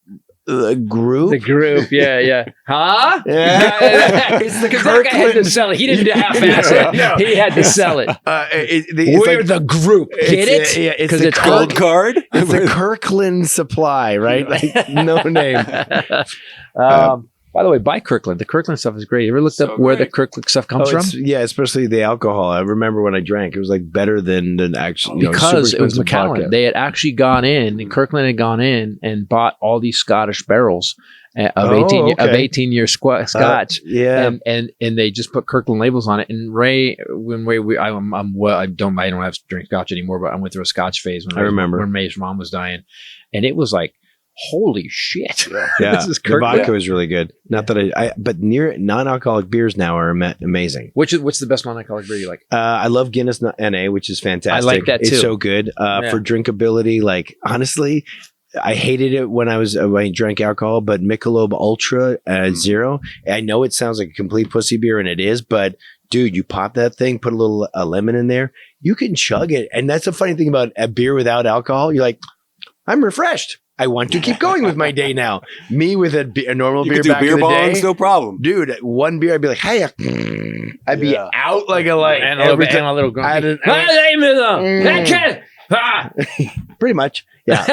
The group? The group, yeah. Huh? Yeah. It's the Kirk had to sell it. He didn't half-ass it. No. He had to sell it. We're like, the group. Get it? Because it's gold card. It's the Kirkland Supply, right? Like, no name. By the way, buy Kirkland. The Kirkland stuff is great. You ever looked up where the Kirkland stuff comes from? Yeah, especially the alcohol. I remember when I drank, it was like better than actually because it was super expensive Macallan. vodka. They had actually gone in. Kirkland had gone in and bought all these Scottish barrels of 18-year Scotch. Yeah, and they just put Kirkland labels on it. And Ray, I don't have to drink Scotch anymore, but I went through a Scotch phase when Ray's mom was dying, and it was like, holy shit! Yeah, This is the vodka was really good. Not that but non-alcoholic beers now are amazing. What's the best non-alcoholic beer you like? I love Guinness NA, which is fantastic. I like that too. It's so good for drinkability. Like honestly, I hated it when I drank alcohol, but Michelob Ultra Zero. I know it sounds like a complete pussy beer, and it is, but dude, you pop that thing, put a little lemon in there, you can chug it. And that's the funny thing about a beer without alcohol. You're like, I'm refreshed. I want to keep going with my day now. Me with a normal beer back in the day, no problem, dude. One beer, I'd be like, hey, I'd be out like a light, and a little grumpy. Pretty much, yeah.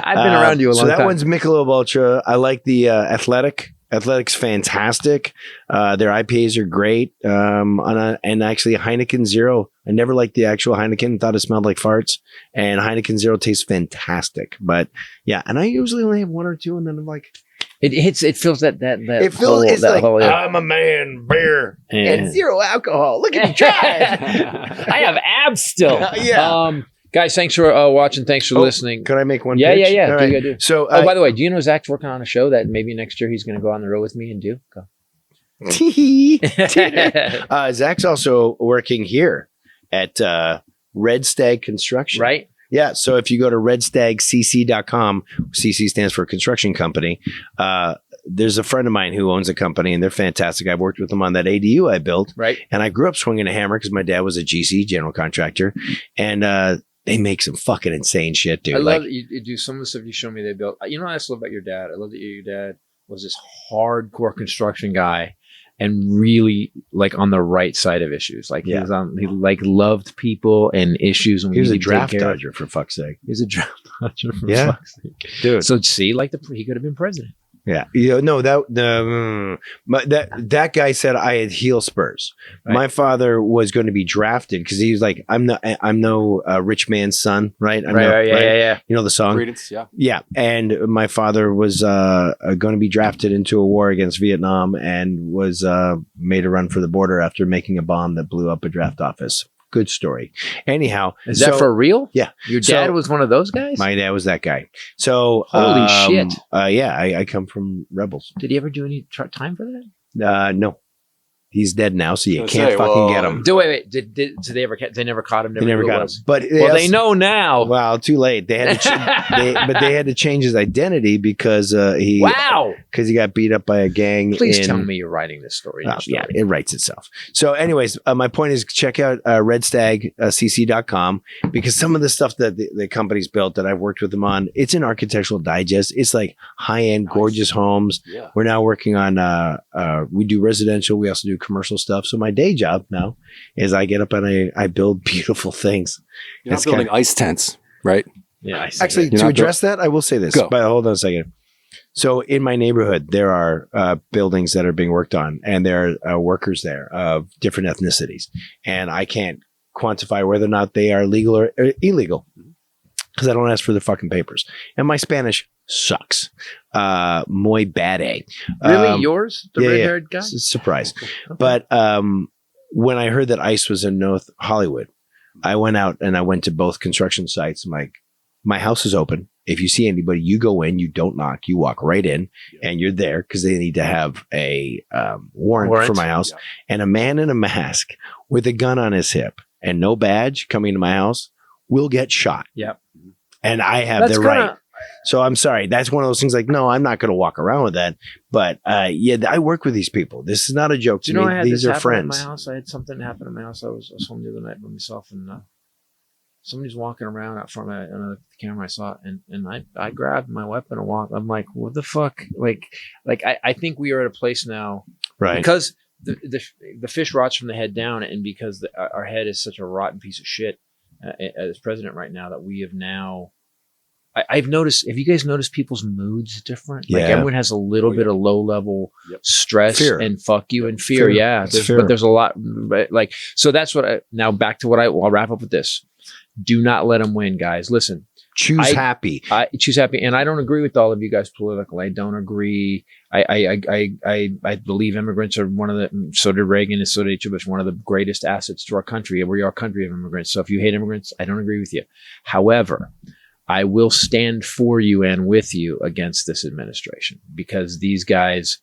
I've been around you a long time. So that one's Michelob Ultra. I like the Athletic. Athletic's fantastic. Their IPAs are great. And actually Heineken Zero. I never liked the actual Heineken. Thought it smelled like farts. And Heineken Zero tastes fantastic. But yeah, and I usually only have one or two, and then I'm like, it fills that. It feels it's like I'm a man, beer, and zero alcohol. Look at me try it. I have abs still. Yeah. Guys, thanks for watching. Thanks for listening. Can I make one? Yeah, pitch? yeah. All Do right. you do. So, by the way, do you know Zach's working on a show that maybe next year he's going to go on the road with me and do? Go. Zach's also working here at Red Stag Construction. Right. Yeah. So if you go to redstagcc.com, CC stands for construction company. There's a friend of mine who owns a company, and they're fantastic. I've worked with them on that ADU I built. Right. And I grew up swinging a hammer because my dad was a GC, general contractor. And they make some fucking insane shit, dude. I love that you do some of the stuff you show me they built. You know what I just love about your dad? I love that your dad was this hardcore construction guy and really like on the right side of issues. Like he like loved people and issues. And he was a draft dodger, for fuck's sake. He was a draft dodger for fuck's sake. Dude. So see, like he could have been president. Yeah, that guy said I had heel spurs. Right. My father was going to be drafted because he was like, I'm no rich man's son, right? Yeah. You know the song, Credence, yeah. And my father was going to be drafted into a war against Vietnam and was made a run for the border after making a bomb that blew up a draft office. Good story. Anyhow, is that for real? Yeah. Your dad was one of those guys? My dad was that guy. So holy shit. Yeah, I come from Rebels. Did he ever do any time for that? No. He's dead now, so you can't fucking get him. Wait. Did they ever? They never caught him. They never got him. But they know now. Well, too late. They had to. They had to change his identity because he got beat up by a gang. Please tell me you're writing this story. Yeah, it writes itself. So, anyways, my point is check out redstagcc.com because some of the stuff that the company's built that I've worked with them on, it's an Architectural Digest. It's like high end, gorgeous homes. Yeah. We're now working on. We do residential. We also do commercial stuff. So my day job now is I get up and I build beautiful things. You're not building ice tents, right? Yeah. Actually, to address that, I will say this. But hold on a second. So in my neighborhood, there are buildings that are being worked on, and there are workers there of different ethnicities, and I can't quantify whether or not they are legal or illegal because I don't ask for the fucking papers. And my Spanish sucks. Muy bad. Really? Yours? The red-haired guy? Surprise. Okay. But when I heard that ICE was in North Hollywood, I went out and I went to both construction sites. I'm like, my house is open. If you see anybody, you go in, you don't knock, you walk right in and you're there because they need to have a warrant for my house. Yeah. And a man in a mask with a gun on his hip and no badge coming to my house will get shot. Yep. And I have the right. So I'm sorry. That's one of those things like, no, I'm not going to walk around with that. But I work with these people. This is not a joke to me. I had these this are friends. At my house. I had something happen at my house. I was home the other night by myself and somebody's walking around out front of the camera. I saw it and I grabbed my weapon and walked. I'm like, what the fuck? Like I think we are at a place now. Right. Because the fish rots from the head down and because our head is such a rotten piece of shit as president right now that we have now I've noticed, have you guys noticed people's moods different? Like Yeah. everyone has a little bit of low level stress Fear. and fuck you and fear. Yeah. Fear. But there's a lot, like, so that's what now back to what I'll wrap up with this. Do not let them win, guys. Listen, choose happy. I choose happy. And I don't agree with all of you guys politically. I don't agree. I believe immigrants are one of the, so did Reagan and so did H. Bush, one of the greatest assets to our country. We are a country of immigrants. So if you hate immigrants, I don't agree with you. However, I will stand for you and with you against this administration because these guys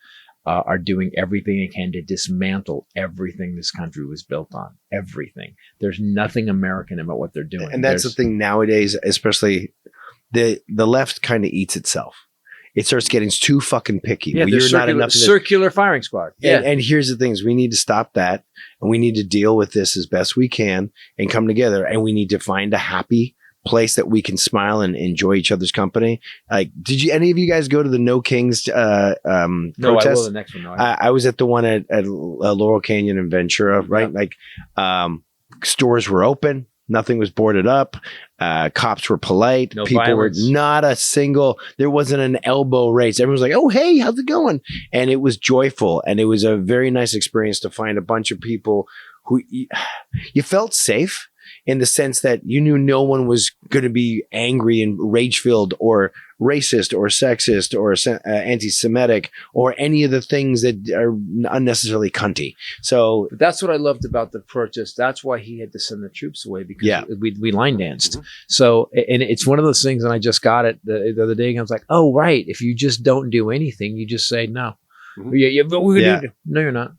are doing everything they can to dismantle everything this country was built on. Everything. There's nothing American about what they're doing. And that's the thing nowadays, especially the left kind of eats itself. It starts getting too fucking picky. Yeah, You're not enough circular firing squad. Yeah. And here's the things. We need to stop that. And we need to deal with this as best we can and come together. And we need to find a happy place that we can smile and enjoy each other's company. Like, did any of you guys go to the No Kings protest? No, I will the next one. No, I was at the one at Laurel Canyon and Ventura, right? Yeah. Like, stores were open. Nothing was boarded up. Cops were polite. No People violence. were not a single, there wasn't an elbow raise. Everyone was like, oh, hey, how's it going? And it was joyful. And it was a very nice experience to find a bunch of people who you felt safe in the sense that you knew no one was going to be angry and rage-filled or racist or sexist or anti-Semitic or any of the things that are unnecessarily cunty. So but that's what I loved about the protest. That's why he had to send the troops away because we line danced. Mm-hmm. So, and it's one of those things, and I just got it the other day. And I was like, oh, right. If you just don't do anything, you just say no. Mm-hmm. But we're gonna do, no, you're not.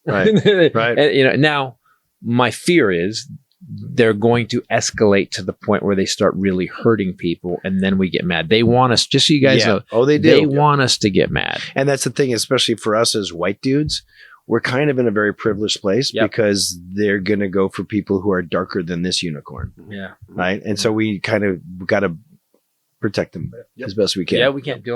Right. Right. And, now my fear is they're going to escalate to the point where they start really hurting people, and then we get mad. They want us, just so you guys know. Oh, they do. They want us to get mad. And that's the thing, especially for us as white dudes, we're kind of in a very privileged place because they're going to go for people who are darker than this unicorn. Yeah. Right. And so we kind of got to protect them as best we can. Yeah, we can't do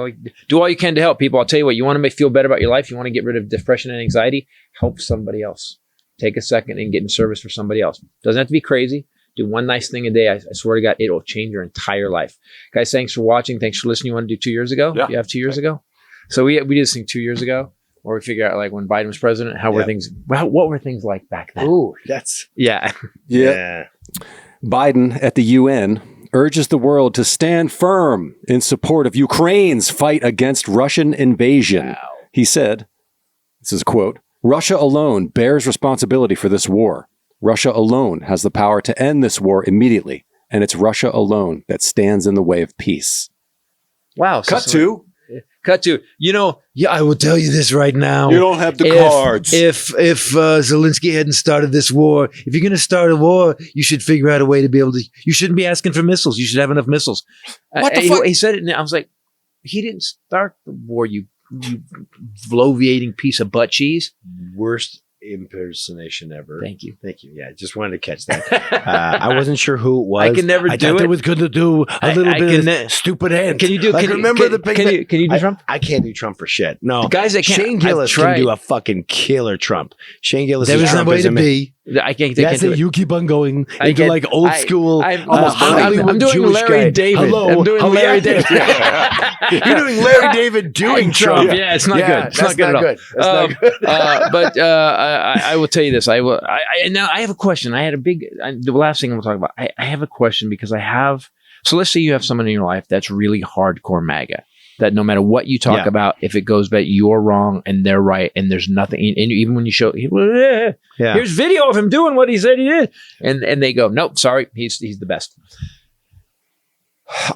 all you can to help people. I'll tell you what, you want to feel better about your life. You want to get rid of depression and anxiety. Help somebody else. Take a second and get in service for somebody else. Doesn't have to be crazy. Do one nice thing a day. I swear to God, it will change your entire life. Guys, thanks for watching. Thanks for listening. You want to do 2 years ago? Yeah. You have 2 years ago? So we did this thing 2 years ago where we figured out like when Biden was president, how were things, what were things like back then? Ooh, that's... Yeah. Biden at the UN urges the world to stand firm in support of Ukraine's fight against Russian invasion. Wow. He said, this is a quote, Russia alone bears responsibility for this war. Russia alone has the power to end this war immediately, and it's Russia alone that stands in the way of peace. Wow. Cut to. I will tell you this right now. You don't have the cards. If Zelensky hadn't started this war, if you're going to start a war, you should figure out a way to be able to, you shouldn't be asking for missiles. You should have enough missiles. What the fuck? He said it and I was like, he didn't start the war, you bloviating piece of butt cheese. Worst impersonation ever. Thank you. Yeah, just wanted to catch that. I wasn't sure who it was. I can never do it. I thought it was going to do a little bit of stupid hand. Can you do? Like, remember the Can you do Trump? I can't do Trump for shit. No, The guys that can't. Shane Gillis can do a fucking killer Trump. Shane Gillis. There is is no Trump way as to a man. be. I can't. That's it. You keep on going into like old school. I'm doing Jewish Larry guy. David. Hello, I'm doing Larry David. You're doing Larry David doing Trump. Yeah, it's not good. It's That's not not good. good. That's not good. But I will tell you this. Now I have a question. I had the last thing I'm going to talk about. I have a question because I have. So let's say you have someone in your life that's really hardcore MAGA. That no matter what you talk about, if it goes back, you're wrong and they're right, and there's nothing. And even when you show, here's video of him doing what he said he did, and they go, nope, sorry, he's the best.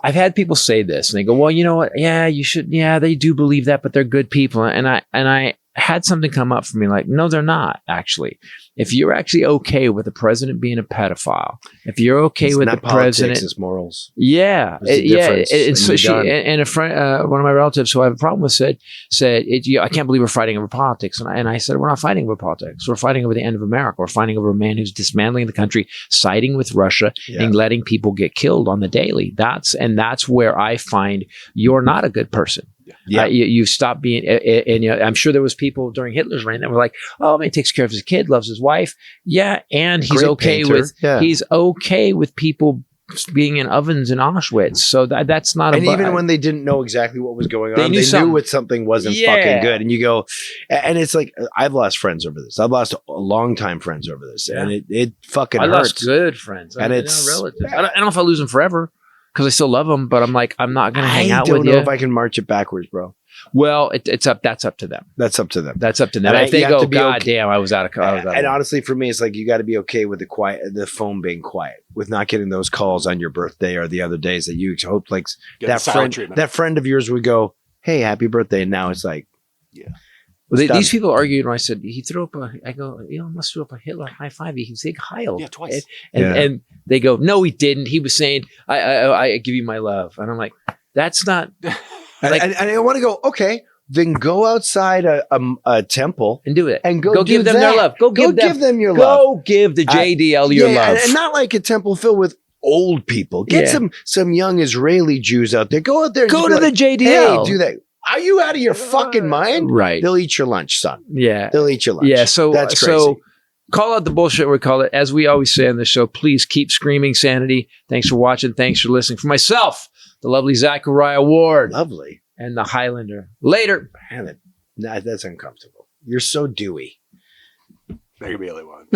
I've had people say this, and they go, well, you know what? Yeah, you should. Yeah, they do believe that, but they're good people. And I had something come up for me like, no, they're not actually. If you're actually okay with the president being a pedophile, if you're okay It's with not the president, politics, it's morals. yeah, There's a difference, And so and you're and a friend, one of my relatives who I have a problem with said, I can't believe we're fighting over politics. And I said, we're not fighting over politics. We're fighting over the end of America. We're fighting over a man who's dismantling the country, siding with Russia, and letting people get killed on the daily. That's where I find you're not a good person. Yeah, you stop being, and I'm sure there was people during Hitler's reign that were like, "Oh, man, he takes care of his kid, loves his wife, yeah," and he's Great okay painter. with he's okay with people being in ovens in Auschwitz. So that's not and even when they didn't know exactly what was going on, they knew what something wasn't fucking good. And you go, and it's like, I've lost friends over this. I've lost longtime friends over this. And it fucking hurts. I lost good friends. And it's relatives. I don't know if I lose them forever because I still love them, but I'm like, I'm not going to hang out with you. I don't know if I can march it backwards, bro. Well, that's up to them. That's up to them. That's up to them. And if they go, God damn, I was out of. And honestly, for me, it's like you got to be okay with the phone being quiet, with not getting those calls on your birthday or the other days that you hope like that friend of yours would go, "Hey, happy birthday!" And now it's like, Well, these people argued when I said he threw up I go, must throw up a Hitler high five. He can say Heil. Yeah, twice. And they go, no, he didn't. He was saying, I give you my love. And I'm like, that's not. Like, and I want to go, okay, then go outside a temple and do it. And go give them their love. Go give them your love. Go give the JDL your love. And not like a temple filled with old people. Get some young Israeli Jews out there. Go out there. And go to the JDL. Hey, do that. Are you out of your fucking mind? Right. They'll eat your lunch, son. Yeah. They'll eat your lunch. Yeah. So that's crazy. So call out the bullshit, we call it. As we always say on the show, please keep screaming sanity. Thanks for watching. Thanks for listening. For myself, the lovely Zachariah Ward. Lovely. And the Highlander. Later. Man, that's uncomfortable. You're so dewy. There could be only one.